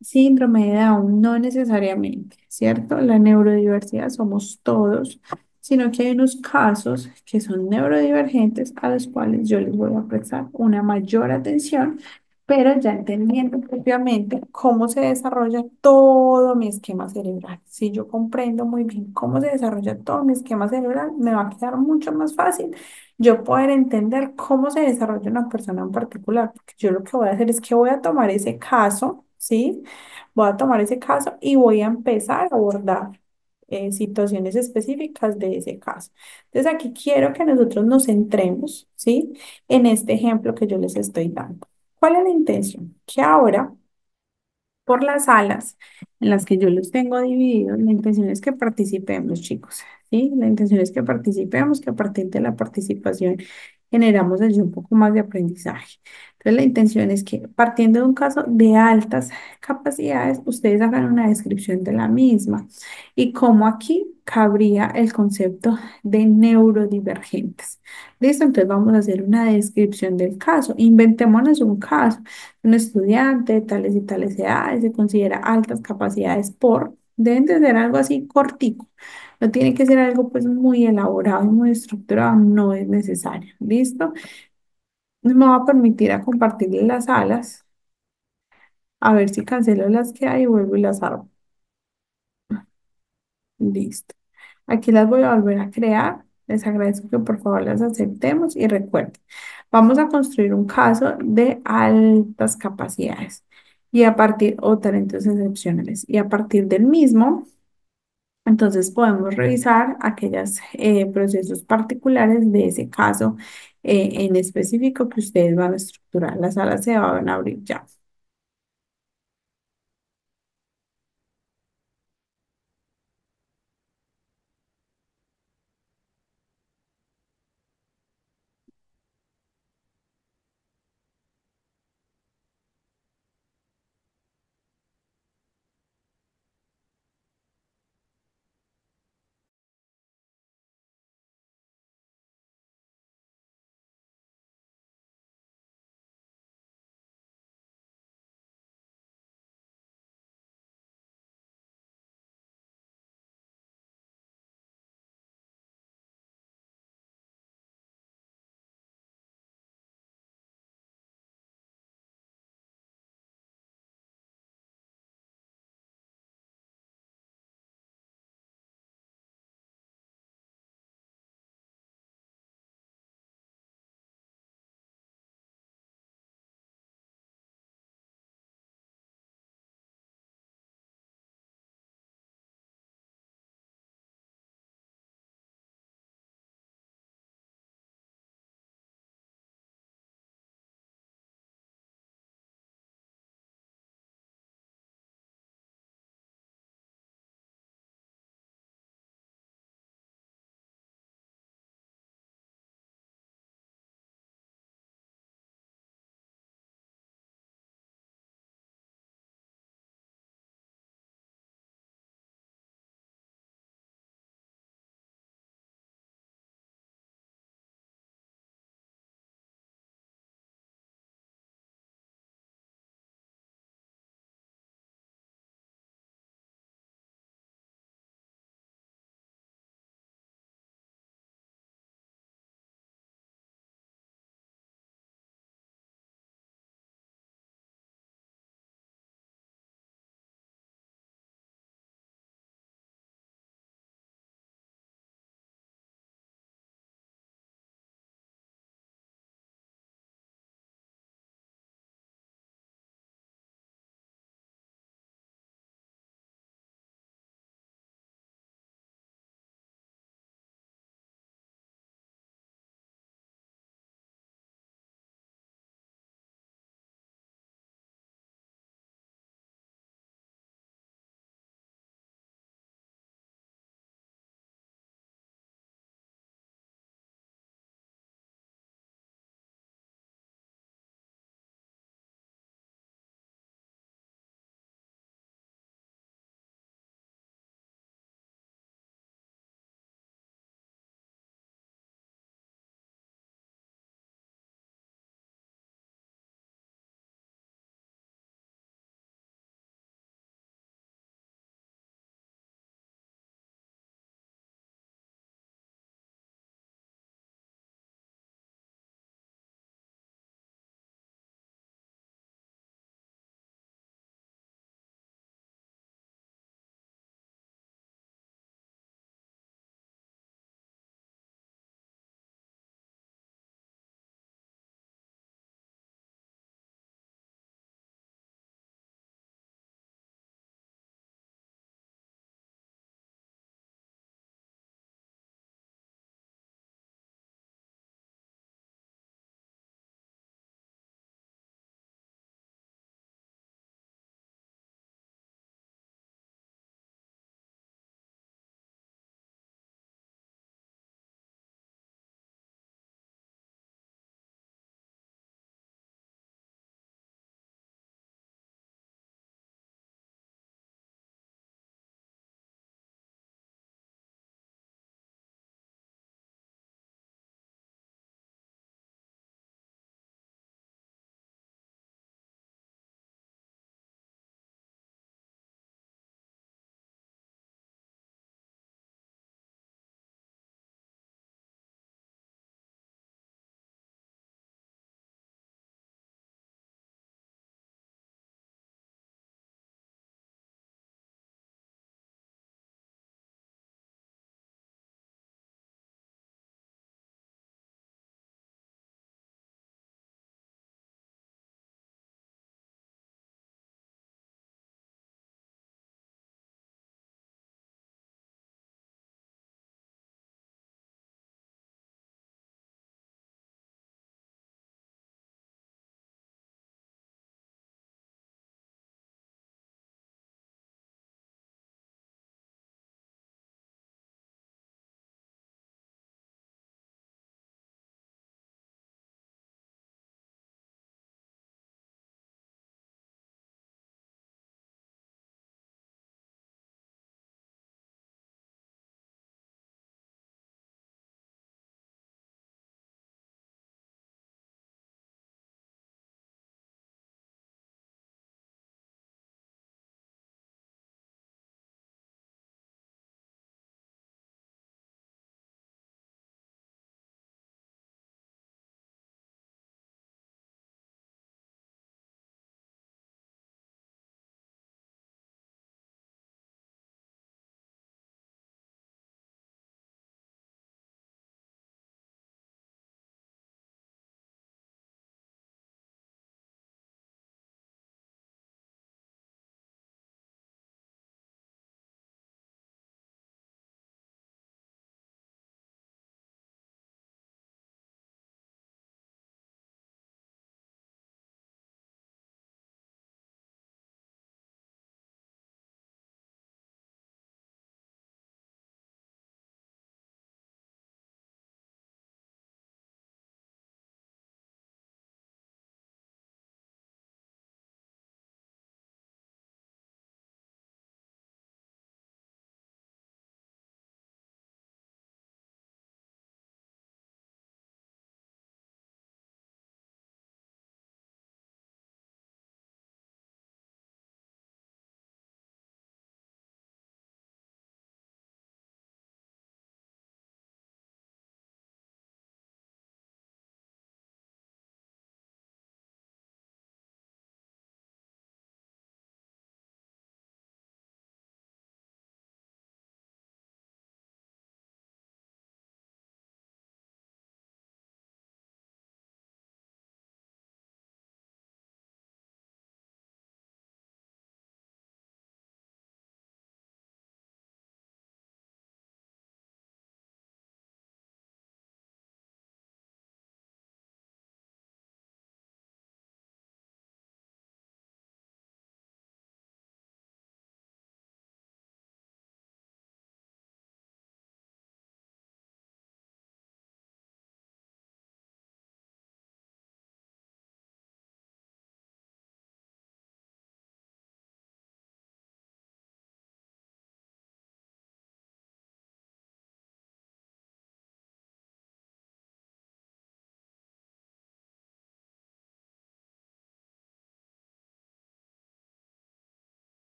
síndrome de Down, no necesariamente, ¿cierto? La neurodiversidad somos todos, sino que hay unos casos que son neurodivergentes a los cuales yo les voy a prestar una mayor atención pero ya entendiendo propiamente cómo se desarrolla todo mi esquema cerebral. Si yo comprendo muy bien cómo se desarrolla todo mi esquema cerebral, me va a quedar mucho más fácil yo poder entender cómo se desarrolla una persona en particular, porque yo lo que voy a hacer es que voy a tomar ese caso, ¿sí? Voy a tomar ese caso y voy a empezar a abordar situaciones específicas de ese caso. Entonces aquí quiero que nosotros nos centremos, ¿sí? En este ejemplo que yo les estoy dando. ¿Cuál es la intención? Que ahora, por las salas en las que yo los tengo divididos, la intención es que participemos, chicos, ¿sí? La intención es que participemos, que a partir de la participación generamos allí un poco más de aprendizaje. Entonces, la intención es que partiendo de un caso de altas capacidades, ustedes hagan una descripción de la misma y cómo aquí cabría el concepto de neurodivergentes. ¿Listo? Entonces, vamos a hacer una descripción del caso. Inventémonos un caso. Un estudiante de tales y tales edades se considera altas capacidades por, deben de ser algo así cortico. No tiene que ser algo pues muy elaborado y muy estructurado, no es necesario. ¿Listo? Me va a permitir a compartirles las salas, a ver si cancelo las que hay y vuelvo y las armo. Listo. Aquí las voy a volver a crear. Les agradezco que por favor las aceptemos y recuerden, vamos a construir un caso de altas capacidades y a partir, o talentos excepcionales, y a partir del mismo, entonces podemos revisar aquellos procesos particulares de ese caso en específico que ustedes van a estructurar. Las salas se van a abrir ya.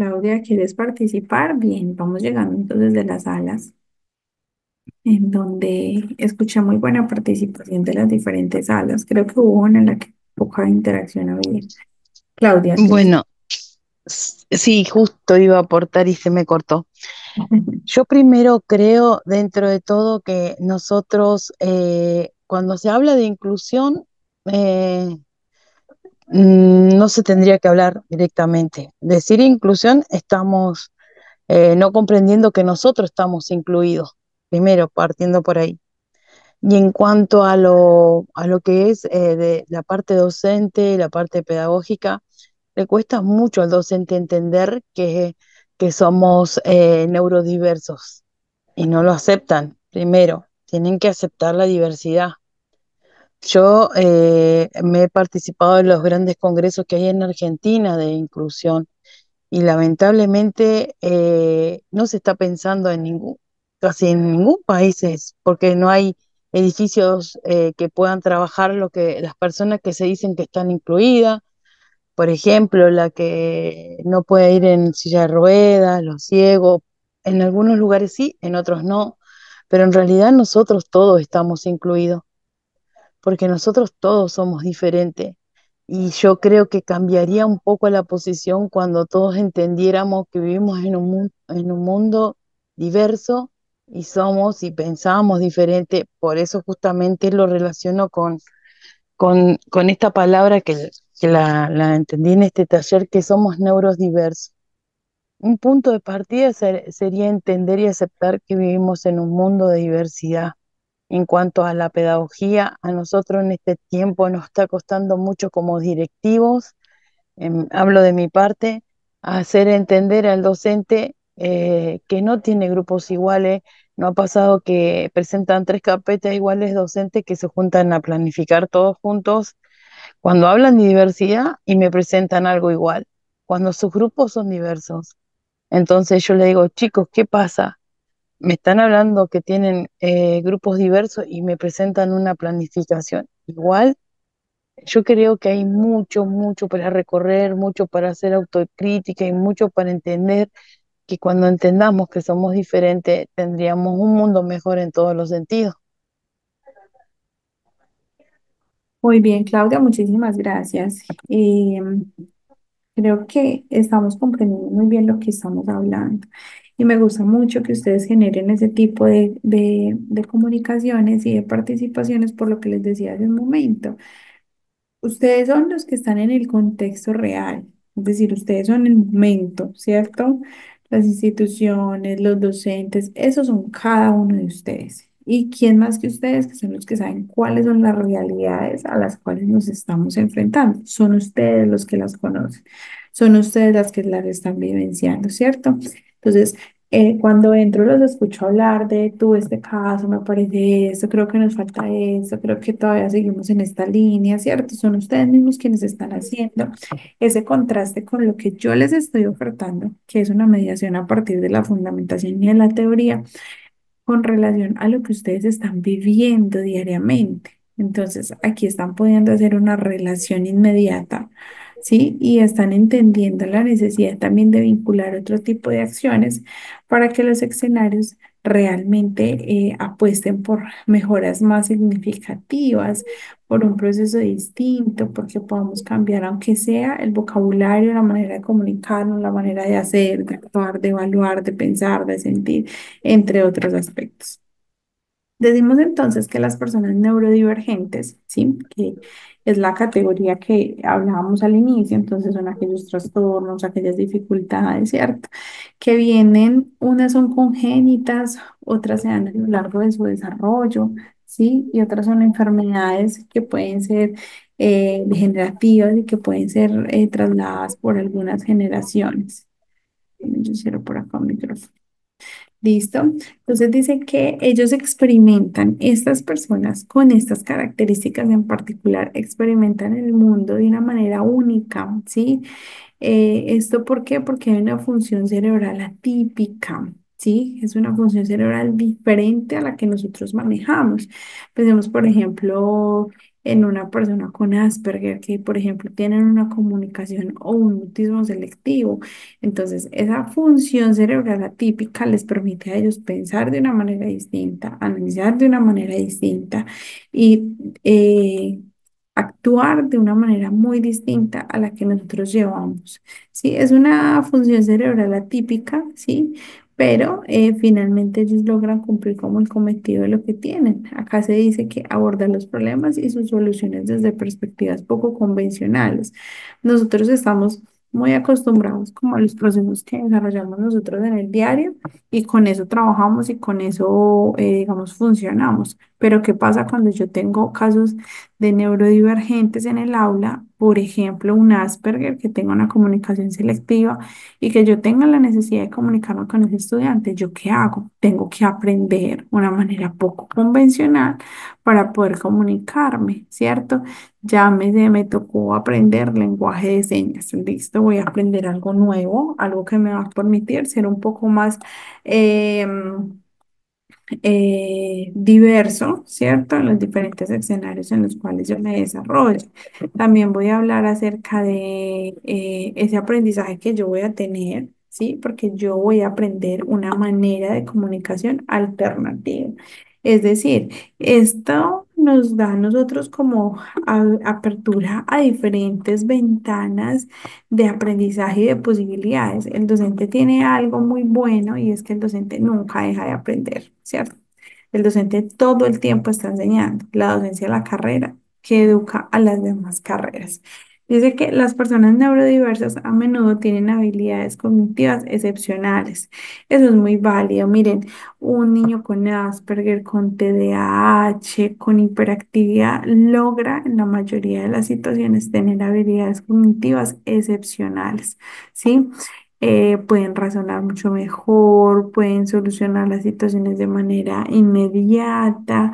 Claudia, ¿quieres participar? Bien, vamos llegando entonces de las salas, en donde escuché muy buena participación de las diferentes salas. Creo que hubo una en la que poca interacción había. Claudia, ¿tienes? Bueno, sí, justo iba a aportar y se me cortó. Yo primero creo, dentro de todo, que nosotros, cuando se habla de inclusión, eh, no se tendría que hablar directamente. Decir inclusión, estamos no comprendiendo que nosotros estamos incluidos, primero, partiendo por ahí. Y en cuanto a lo que es de la parte docente, la parte pedagógica, le cuesta mucho al docente entender que somos neurodiversos y no lo aceptan. Primero, tienen que aceptar la diversidad. Yo me he participado en los grandes congresos que hay en Argentina de inclusión y lamentablemente no se está pensando en casi en ningún país, porque no hay edificios que puedan trabajar lo que las personas que se dicen que están incluidas. Por ejemplo, la que no puede ir en silla de ruedas, los ciegos, en algunos lugares sí, en otros no, pero en realidad nosotros todos estamos incluidos, porque nosotros todos somos diferentes. Y yo creo que cambiaría un poco la posición cuando todos entendiéramos que vivimos en un mundo diverso y somos y pensamos diferente. Por eso justamente lo relaciono con esta palabra que la entendí en este taller, que somos neurodiversos. Un punto de partida sería entender y aceptar que vivimos en un mundo de diversidad. En cuanto a la pedagogía, a nosotros en este tiempo nos está costando mucho como directivos, hablo de mi parte, hacer entender al docente que no tiene grupos iguales. No ha pasado que presentan tres carpetas iguales docentes que se juntan a planificar todos juntos cuando hablan de diversidad y me presentan algo igual, cuando sus grupos son diversos. Entonces yo le digo, chicos, ¿qué pasa? Me están hablando que tienen grupos diversos y me presentan una planificación igual. Yo creo que hay mucho, mucho para recorrer, mucho para hacer autocrítica y mucho para entender que cuando entendamos que somos diferentes, tendríamos un mundo mejor en todos los sentidos. Muy bien, Claudia, muchísimas gracias. Creo que estamos comprendiendo muy bien lo que estamos hablando y me gusta mucho que ustedes generen ese tipo de comunicaciones y de participaciones por lo que les decía hace un momento. Ustedes son los que están en el contexto real, es decir, ustedes son el momento, ¿cierto? Las instituciones, los docentes, esos son cada uno de ustedes. ¿Y quién más que ustedes, que son los que saben cuáles son las realidades a las cuales nos estamos enfrentando? Son ustedes los que las conocen, son ustedes las que las están vivenciando, ¿cierto? Entonces, cuando entro los escucho hablar de tú, este caso, me parece esto, creo que nos falta esto, creo que todavía seguimos en esta línea, ¿cierto? Son ustedes mismos quienes están haciendo ese contraste con lo que yo les estoy ofertando, que es una mediación a partir de la fundamentación y de la teoría, con relación a lo que ustedes están viviendo diariamente. Entonces, aquí están pudiendo hacer una relación inmediata, ¿sí? Y están entendiendo la necesidad también de vincular otro tipo de acciones para que los escenarios realmente apuesten por mejoras más significativas, por un proceso distinto, porque podamos cambiar, aunque sea el vocabulario, la manera de comunicarnos, la manera de hacer, de actuar, de evaluar, de pensar, de sentir, entre otros aspectos. Decimos entonces que las personas neurodivergentes, ¿sí? Que es la categoría que hablábamos al inicio, entonces son aquellos trastornos, aquellas dificultades, ¿cierto? Que vienen, unas son congénitas, otras se dan a lo largo de su desarrollo, ¿sí? Y otras son enfermedades que pueden ser degenerativas y que pueden ser trasladadas por algunas generaciones. Yo cierro por acá un micrófono. ¿Listo? Entonces dice que ellos experimentan, estas personas con estas características en particular, experimentan el mundo de una manera única, ¿sí? ¿Esto por qué? Porque hay una función cerebral atípica, ¿sí? Es una función cerebral diferente a la que nosotros manejamos. Pensemos, por ejemplo, en una persona con Asperger, que por ejemplo tienen una comunicación o un autismo selectivo. Entonces, esa función cerebral atípica les permite a ellos pensar de una manera distinta, analizar de una manera distinta y actuar de una manera muy distinta a la que nosotros llevamos. Sí, es una función cerebral atípica, sí, pero finalmente ellos logran cumplir como el cometido de lo que tienen. Acá se dice que abordan los problemas y sus soluciones desde perspectivas poco convencionales. Nosotros estamos muy acostumbrados como a los procesos que desarrollamos nosotros en el diario y con eso trabajamos y con eso, digamos, funcionamos. Pero ¿qué pasa cuando yo tengo casos de neurodivergentes en el aula? Por ejemplo, un Asperger que tenga una comunicación selectiva y que yo tenga la necesidad de comunicarme con ese estudiante. ¿Yo qué hago? Tengo que aprender una manera poco convencional para poder comunicarme, ¿cierto? Llámese, me tocó aprender lenguaje de señas. Listo, voy a aprender algo nuevo, algo que me va a permitir ser un poco más diverso, ¿cierto? En los diferentes escenarios en los cuales yo me desarrollo. También voy a hablar acerca de ese aprendizaje que yo voy a tener, ¿sí? Porque yo voy a aprender una manera de comunicación alternativa. Es decir, esto nos da a nosotros como apertura a diferentes ventanas de aprendizaje y de posibilidades. El docente tiene algo muy bueno y es que el docente nunca deja de aprender, ¿cierto? El docente todo el tiempo está enseñando. La docencia es la carrera que educa a las demás carreras. Dice que las personas neurodiversas a menudo tienen habilidades cognitivas excepcionales. Eso es muy válido. Miren, un niño con Asperger, con TDAH, con hiperactividad, logra en la mayoría de las situaciones tener habilidades cognitivas excepcionales, ¿sí? Pueden razonar mucho mejor, pueden solucionar las situaciones de manera inmediata,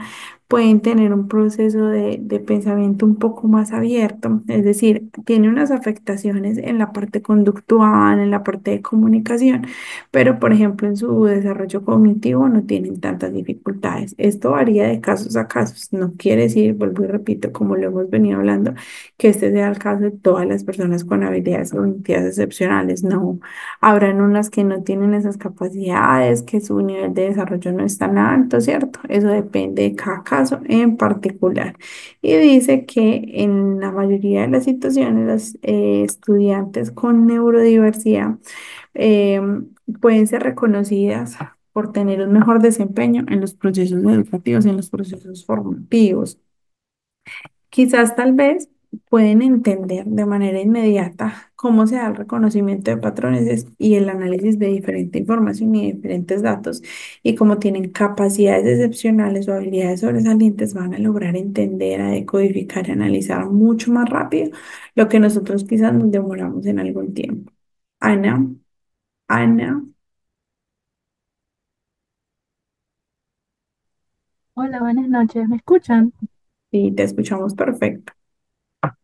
pueden tener un proceso de pensamiento un poco más abierto, es decir, tiene unas afectaciones en la parte conductual, en la parte de comunicación, pero por ejemplo en su desarrollo cognitivo no tienen tantas dificultades. Esto varía de casos a casos, no quiere decir, vuelvo y repito, como lo hemos venido hablando, que este sea el caso de todas las personas con habilidades cognitivas excepcionales, no. Habrán unas que no tienen esas capacidades, que su nivel de desarrollo no es tan alto, ¿cierto? Eso depende de cada caso en particular. Y dice que en la mayoría de las situaciones, los estudiantes con neurodiversidad eh, pueden ser reconocidas por tener un mejor desempeño en los procesos educativos y en los procesos formativos. Quizás tal vez pueden entender de manera inmediata cómo se da el reconocimiento de patrones y el análisis de diferente información y diferentes datos, y como tienen capacidades excepcionales o habilidades sobresalientes, van a lograr entender, a decodificar y analizar mucho más rápido lo que nosotros quizás nos demoramos en algún tiempo. Ana, Ana, Hola, buenas noches. ¿Me escuchan? sí, te escuchamos perfecto.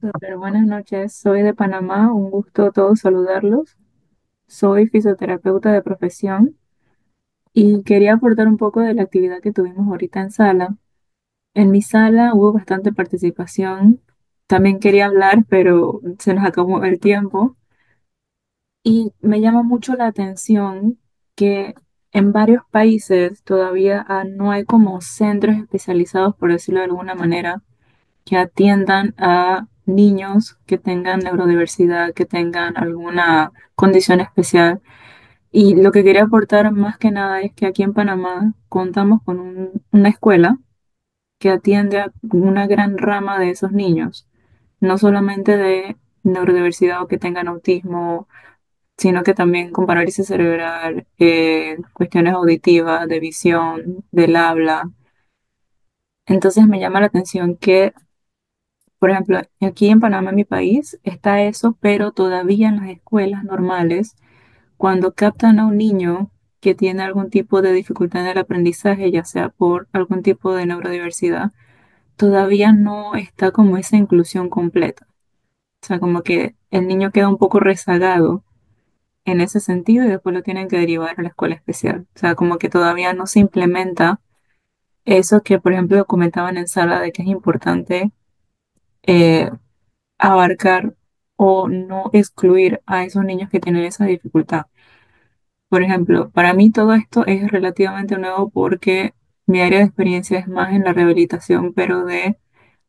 Súper, buenas noches. Soy de Panamá. Un gusto a todos saludarlos. Soy fisioterapeuta de profesión y quería aportar un poco de la actividad que tuvimos ahorita en sala. En mi sala hubo bastante participación. También quería hablar, pero se nos acabó el tiempo. Y me llama mucho la atención que en varios países todavía no hay como centros especializados, por decirlo de alguna manera, que atiendan a niños que tengan neurodiversidad, que tengan alguna condición especial. Y lo que quería aportar más que nada es que aquí en Panamá contamos con una escuela que atiende a una gran rama de esos niños, no solamente de neurodiversidad o que tengan autismo, sino que también con parálisis cerebral, cuestiones auditivas, de visión, del habla. Entonces me llama la atención que, por ejemplo, aquí en Panamá, en mi país, está eso, pero todavía en las escuelas normales, cuando captan a un niño que tiene algún tipo de dificultad en el aprendizaje, ya sea por algún tipo de neurodiversidad, todavía no está como esa inclusión completa. O sea, como que el niño queda un poco rezagado en ese sentido y después lo tienen que derivar a la escuela especial. O sea, como que todavía no se implementa eso que, por ejemplo, comentaban en sala de que es importante eh, abarcar o no excluir a esos niños que tienen esa dificultad. Por ejemplo, para mí todo esto es relativamente nuevo porque mi área de experiencia es más en la rehabilitación, pero de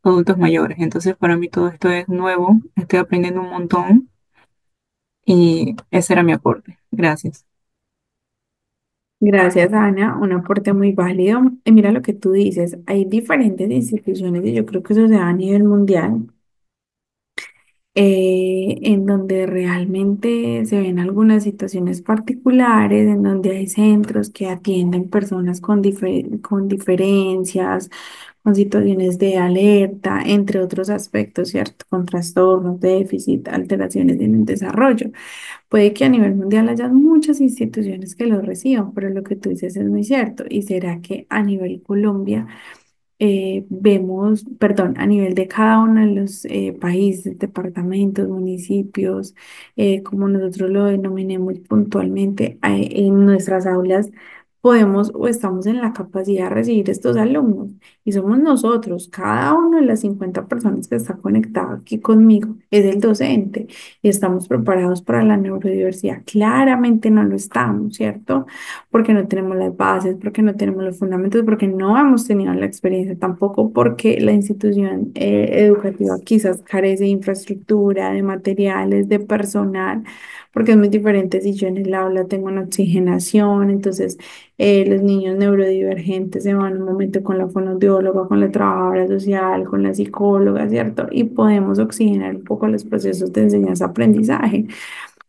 adultos mayores. Entonces, para mí todo esto es nuevo, estoy aprendiendo un montón y ese era mi aporte. Gracias. Gracias, Ana. Un aporte muy válido. Y mira lo que tú dices. Hay diferentes instituciones y yo creo que eso se da a nivel mundial, en donde realmente se ven algunas situaciones particulares, en donde hay centros que atienden personas con diferencias, con situaciones de alerta, entre otros aspectos, ¿cierto? Con trastornos, déficit, alteraciones en el desarrollo. Puede que a nivel mundial haya muchas instituciones que lo reciban, pero lo que tú dices es muy cierto. ¿Y será que a nivel Colombia vemos, perdón, a nivel de cada uno de los países, departamentos, municipios, como nosotros lo denominemos puntualmente, en nuestras aulas, podemos o estamos en la capacidad de recibir estos alumnos? Y somos nosotros, cada uno de las 50 personas que está conectado aquí conmigo es el docente y estamos preparados para la neurodiversidad. Claramente no lo estamos, ¿cierto? Porque no tenemos las bases, porque no tenemos los fundamentos, porque no hemos tenido la experiencia tampoco, porque la institución educativa quizás carece de infraestructura, de materiales, de personal, porque es muy diferente si yo en el aula tengo una oxigenación. Entonces los niños neurodivergentes se van un momento con la fonoaudióloga, con la trabajadora social, con la psicóloga, ¿cierto? Y podemos oxigenar un poco los procesos de enseñanza-aprendizaje.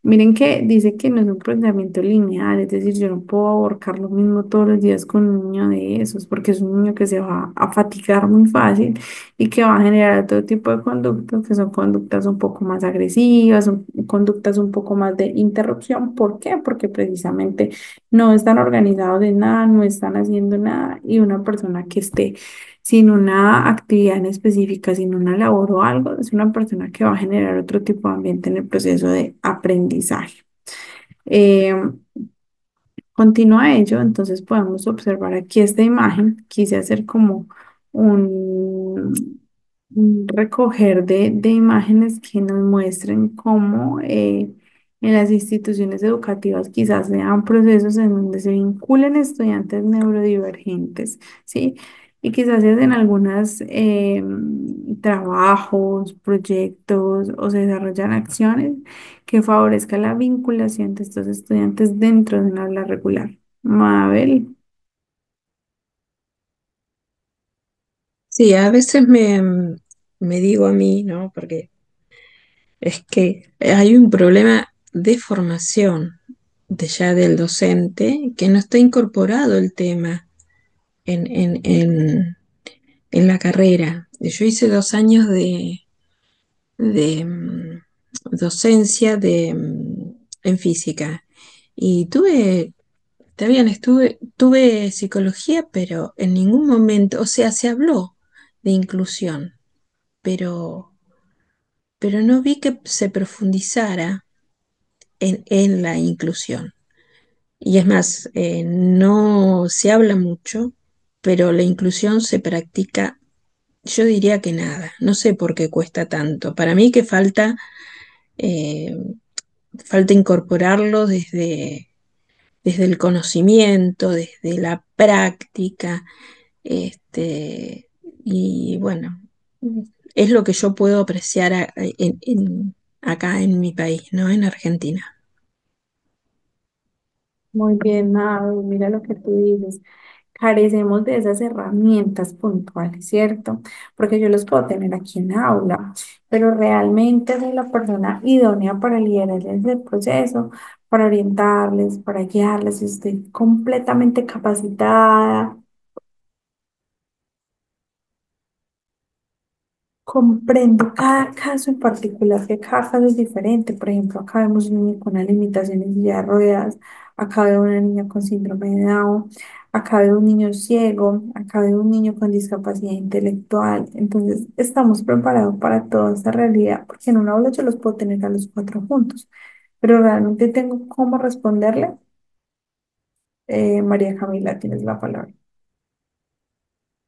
Miren que dice que no es un planteamiento lineal, es decir, yo no puedo abarcar lo mismo todos los días con un niño de esos, porque es un niño que se va a fatigar muy fácil y que va a generar otro tipo de conductas, que son conductas un poco más agresivas, son conductas un poco más de interrupción. ¿Por qué? Porque precisamente no están organizados en nada, no están haciendo nada, y una persona que esté sin una actividad en específica, sin una labor o algo, es una persona que va a generar otro tipo de ambiente en el proceso de aprendizaje. Eh, Continúa ello, entonces podemos observar aquí esta imagen. Quise hacer como un recoger de imágenes que nos muestren cómo en las instituciones educativas quizás sean procesos en donde se vinculen estudiantes neurodivergentes, ¿sí? Y quizás se hacen algunos trabajos, proyectos o se desarrollan acciones que favorezca la vinculación de estos estudiantes dentro de una aula regular. Mabel, Sí, a veces me digo a mí, ¿no? Porque es que hay un problema de formación de ya del docente que no está incorporado el tema en la carrera. Yo hice 2 años de docencia en física y está bien, tuve psicología, pero en ningún momento, o sea, se habló de inclusión, pero no vi que se profundizara en la inclusión. Y es más, no se habla mucho, pero la inclusión se practica, yo diría que nada. No sé por qué cuesta tanto. Para mí que eh, falta incorporarlo desde el conocimiento, desde la práctica. Este, y bueno, es lo que yo puedo apreciar acá en mi país, ¿no? En Argentina. muy bien, Mabel, mira lo que tú dices. Carecemos de esas herramientas puntuales, ¿cierto? Porque yo los puedo tener aquí en la aula, pero realmente soy la persona idónea para liderarles el proceso, para orientarles, para guiarles. Estoy completamente capacitada. Comprendo cada caso en particular, que cada caso es diferente. Por ejemplo, acá vemos un niño con una limitación en silla de ruedas, acá veo una niña con síndrome de Down, acá veo un niño ciego, acá veo un niño con discapacidad intelectual. Entonces, estamos preparados para toda esta realidad, porque en una aula yo los puedo tener a los cuatro juntos, pero realmente tengo cómo responderle. María Camila, tienes la palabra.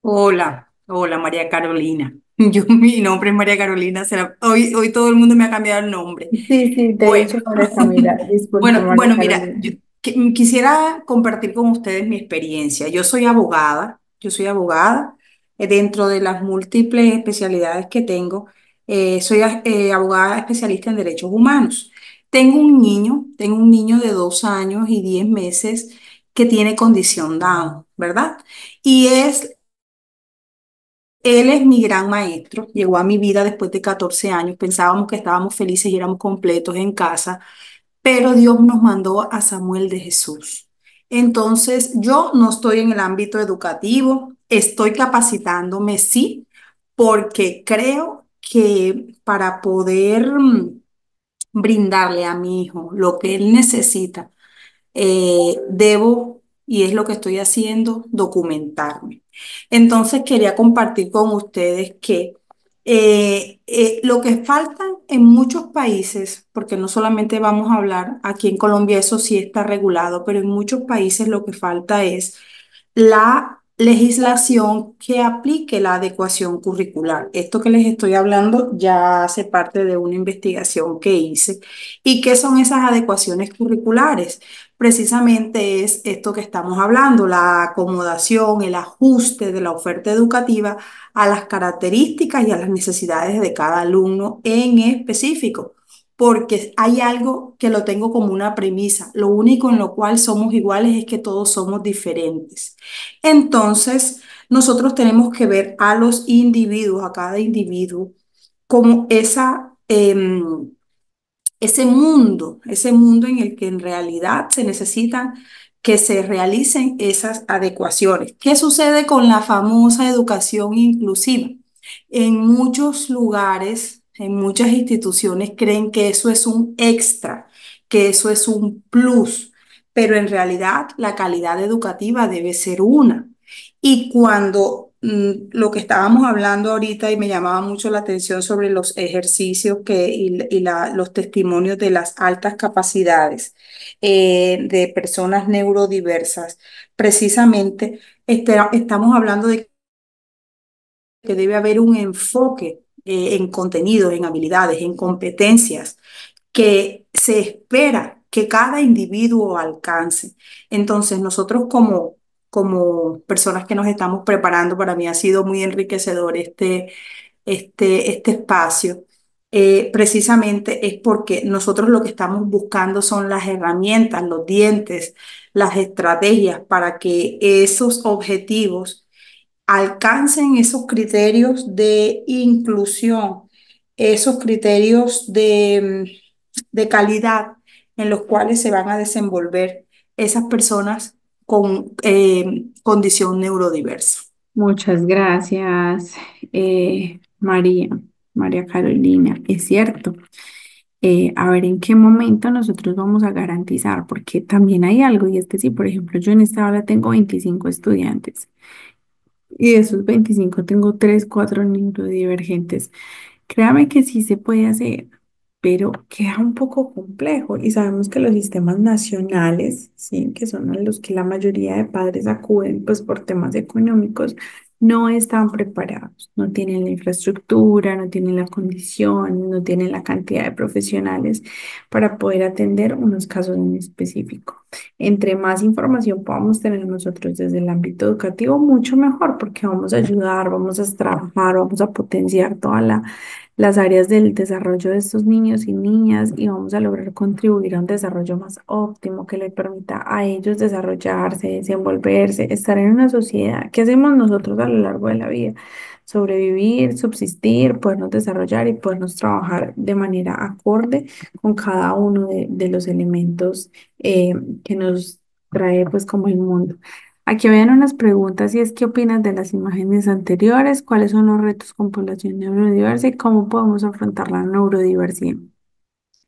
Hola, hola María Carolina. Mi nombre es María Carolina. Hoy todo el mundo me ha cambiado el nombre. Sí, sí, te he Bueno, dicho María Camila. Disculpa, María bueno, mira, Carolina. quisiera compartir con ustedes mi experiencia. Yo soy abogada dentro de las múltiples especialidades que tengo. Soy abogada especialista en derechos humanos. Tengo un niño de 2 años y 10 meses que tiene condición Down, ¿verdad? Y él es mi gran maestro. Llegó a mi vida después de 14 años. Pensábamos que estábamos felices y éramos completos en casa, pero Dios nos mandó a Samuel de Jesús. Entonces, yo no estoy en el ámbito educativo, estoy capacitándome, sí, porque creo que para poder brindarle a mi hijo lo que él necesita, debo, y es lo que estoy haciendo, documentarme. Entonces quería compartir con ustedes que lo que falta en muchos países, porque no solamente vamos a hablar, aquí en Colombia eso sí está regulado, pero en muchos países lo que falta es la legislación que aplique la adecuación curricular. Esto que les estoy hablando ya hace parte de una investigación que hice. ¿Y qué son esas adecuaciones curriculares? Precisamente es esto que estamos hablando, la acomodación, el ajuste de la oferta educativa a las características y a las necesidades de cada alumno en específico. Porque hay algo que lo tengo como una premisa, lo único en lo cual somos iguales es que todos somos diferentes. Entonces, nosotros tenemos que ver a los individuos, a cada individuo, como ese mundo en el que en realidad se necesitan que se realicen esas adecuaciones. ¿Qué sucede con la famosa educación inclusiva? En muchos lugares, en muchas instituciones creen que eso es un extra, que eso es un plus, pero en realidad la calidad educativa debe ser una. Y cuando lo que estábamos hablando ahorita y me llamaba mucho la atención sobre los ejercicios los testimonios de las altas capacidades de personas neurodiversas, precisamente estamos hablando de que debe haber un enfoque en contenidos, en habilidades, en competencias que se espera que cada individuo alcance. Entonces, nosotros como personas que nos estamos preparando, para mí ha sido muy enriquecedor este espacio. Precisamente es porque nosotros lo que estamos buscando son las herramientas, los dientes, las estrategias para que esos objetivos alcancen esos criterios de inclusión, esos criterios de calidad en los cuales se van a desenvolver esas personas con condición neurodiversa. Muchas gracias, María Carolina. Es cierto. A ver en qué momento nosotros vamos a garantizar, porque también hay algo, y es que si, por ejemplo, yo en esta aula tengo 25 estudiantes y de esos 25 tengo 3 4 neurodivergentes. Créame que sí se puede hacer, pero queda un poco complejo y sabemos que los sistemas nacionales, sí, que son a los que la mayoría de padres acuden, pues por temas económicos, no están preparados, no tienen la infraestructura, no tienen la condición, no tienen la cantidad de profesionales para poder atender unos casos en específico. Entre más información podamos tener nosotros desde el ámbito educativo, mucho mejor, porque vamos a ayudar, vamos a trabajar, vamos a potenciar las áreas del desarrollo de estos niños y niñas y vamos a lograr contribuir a un desarrollo más óptimo que le permita a ellos desarrollarse, desenvolverse, estar en una sociedad. ¿Qué hacemos nosotros a lo largo de la vida? Sobrevivir, subsistir, podernos desarrollar y podernos trabajar de manera acorde con cada uno de los elementos eh, que nos trae pues como el mundo. Aquí habían unas preguntas y es ¿qué opinas de las imágenes anteriores? ¿Cuáles son los retos con población neurodiversa y cómo podemos afrontar la neurodiversidad?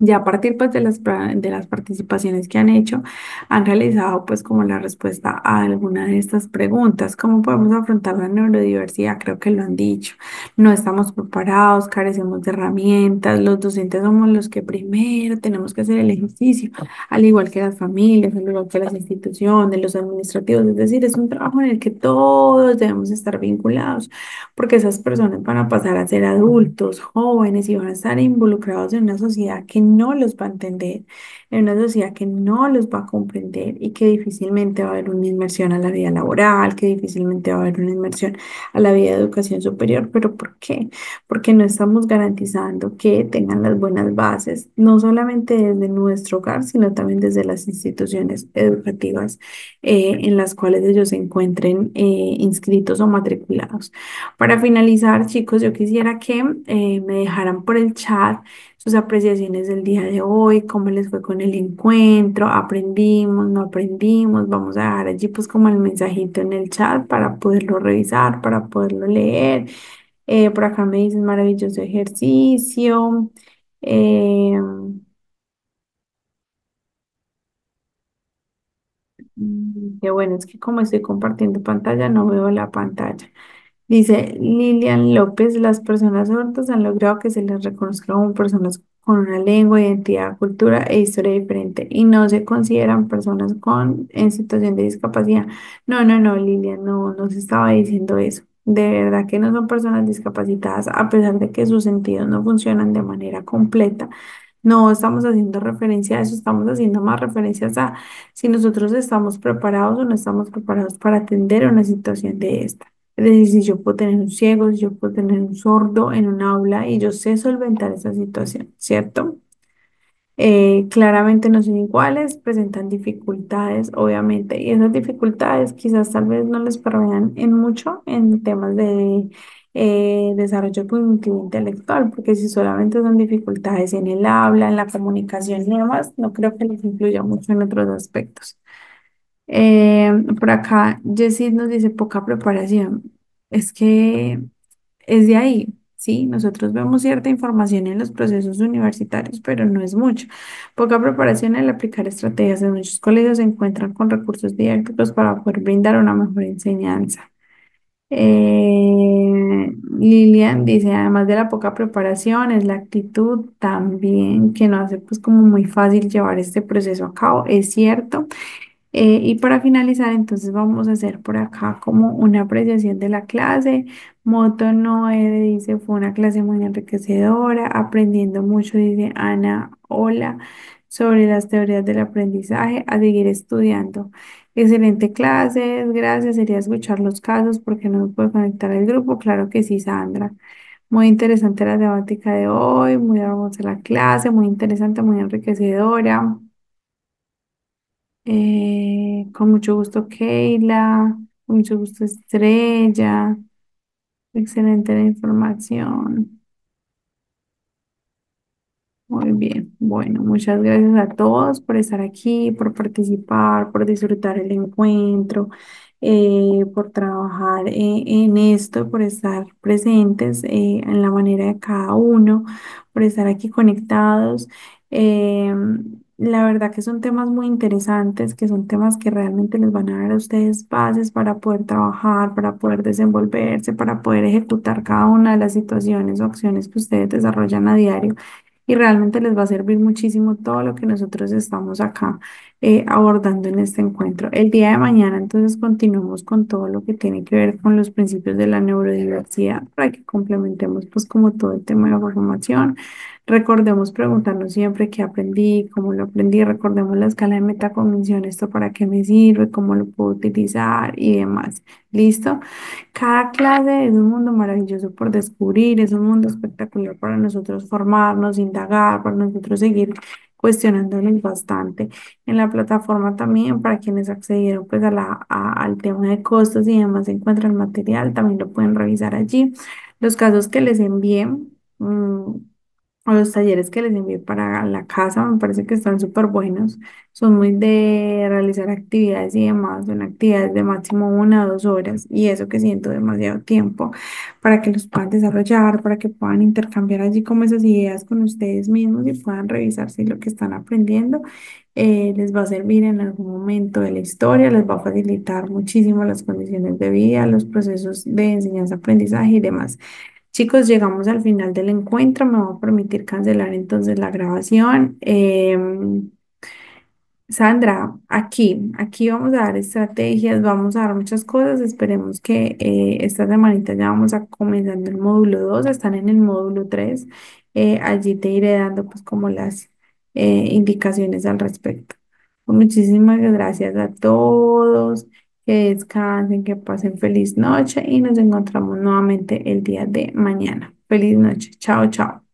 Ya a partir pues de las participaciones que han hecho, han realizado pues como la respuesta a alguna de estas preguntas. ¿Cómo podemos afrontar la neurodiversidad? Creo que lo han dicho. No estamos preparados, carecemos de herramientas. Los docentes somos los que primero tenemos que hacer el ejercicio, al igual que las familias, al igual que las instituciones, los administrativos. Es decir, es un trabajo en el que todos debemos estar vinculados porque esas personas van a pasar a ser adultos, jóvenes y van a estar involucrados en una sociedad que no los va a entender, en una sociedad que no los va a comprender y que difícilmente va a haber una inmersión a la vida laboral, que difícilmente va a haber una inmersión a la vida de educación superior. ¿Pero por qué? Porque no estamos garantizando que tengan las buenas bases, no solamente desde nuestro hogar, sino también desde las instituciones educativas en las cuales ellos se encuentren inscritos o matriculados. Para finalizar, chicos, yo quisiera que me dejaran por el chat sus apreciaciones del día de hoy, cómo les fue con el encuentro, aprendimos, no aprendimos. Vamos a dejar allí pues como el mensajito en el chat para poderlo revisar, para poderlo leer. Por acá me dicen maravilloso ejercicio. Eh, Qué bueno, es que como estoy compartiendo pantalla, no veo la pantalla. Dice Lilian López, las personas sordas han logrado que se les reconozca como personas con una lengua, identidad, cultura e historia diferente y no se consideran personas en situación de discapacidad. No, no, no, Lilian, no, no se estaba diciendo eso. De verdad que no son personas discapacitadas, a pesar de que sus sentidos no funcionan de manera completa. No estamos haciendo referencia a eso, estamos haciendo más referencias a si nosotros estamos preparados o no estamos preparados para atender una situación de esta. Es decir, si yo puedo tener un ciego, si yo puedo tener un sordo en un aula y yo sé solventar esa situación, ¿cierto? Claramente no son iguales, presentan dificultades, obviamente, y esas dificultades quizás tal vez no les permean en mucho en temas de desarrollo cognitivo intelectual, porque si solamente son dificultades en el habla, en la comunicación y demás, no creo que les influya mucho en otros aspectos. Por acá, Jessie nos dice poca preparación. Es que es de ahí, ¿sí? Nosotros vemos cierta información en los procesos universitarios, pero no es mucho. Poca preparación al aplicar estrategias. En muchos colegios se encuentran con recursos didácticos para poder brindar una mejor enseñanza. Lilian dice, además de la poca preparación, es la actitud también que no hace pues como muy fácil llevar este proceso a cabo. Es cierto. Y para finalizar, entonces vamos a hacer por acá como una apreciación de la clase. Moto 9 dice, fue una clase muy enriquecedora, aprendiendo mucho, dice Ana, hola, sobre las teorías del aprendizaje, a seguir estudiando. Excelente clase, gracias, sería escuchar los casos porque no me puedo conectar al grupo. Claro que sí, Sandra. Muy interesante la temática de hoy, muy hermosa la clase, muy interesante, muy enriquecedora. Con mucho gusto, Keila. Con mucho gusto, Estrella. Excelente la información. Muy bien. Bueno, muchas gracias a todos por estar aquí, por participar, por disfrutar el encuentro, por trabajar en esto, por estar presentes en la manera de cada uno, por estar aquí conectados. Eh, la verdad que son temas muy interesantes, que son temas que realmente les van a dar a ustedes bases para poder trabajar, para poder desenvolverse, para poder ejecutar cada una de las situaciones o acciones que ustedes desarrollan a diario y realmente les va a servir muchísimo todo lo que nosotros estamos acá abordando en este encuentro. El día de mañana entonces continuamos con todo lo que tiene que ver con los principios de la neurodiversidad para que complementemos pues como todo el tema de la formación. Recordemos preguntarnos siempre qué aprendí, cómo lo aprendí, recordemos la escala de metacognición, esto para qué me sirve, cómo lo puedo utilizar y demás. ¿Listo? Cada clase es un mundo maravilloso por descubrir, es un mundo espectacular para nosotros formarnos, indagar, para nosotros seguir cuestionándonos bastante. En la plataforma también, para quienes accedieron pues al tema de costos y demás, se encuentra el material, también lo pueden revisar allí. Los casos que les envié. mm, o los talleres que les envié para la casa me parece que están súper buenos. Son muy de realizar actividades y demás, son actividades de máximo 1 o 2 horas y eso que siento demasiado tiempo para que los puedan desarrollar, para que puedan intercambiar allí como esas ideas con ustedes mismos y puedan revisar si lo que están aprendiendo les va a servir en algún momento de la historia, les va a facilitar muchísimo las condiciones de vida, los procesos de enseñanza-aprendizaje y demás. Chicos, llegamos al final del encuentro. Me voy a permitir cancelar entonces la grabación. Sandra, aquí vamos a dar estrategias, vamos a dar muchas cosas. Esperemos que esta semanita ya vamos a comenzando el módulo 2, están en el módulo 3. Allí te iré dando pues como las indicaciones al respecto. Muchísimas gracias a todos, que descansen, que pasen feliz noche y nos encontramos nuevamente el día de mañana. Feliz noche. Chao, chao.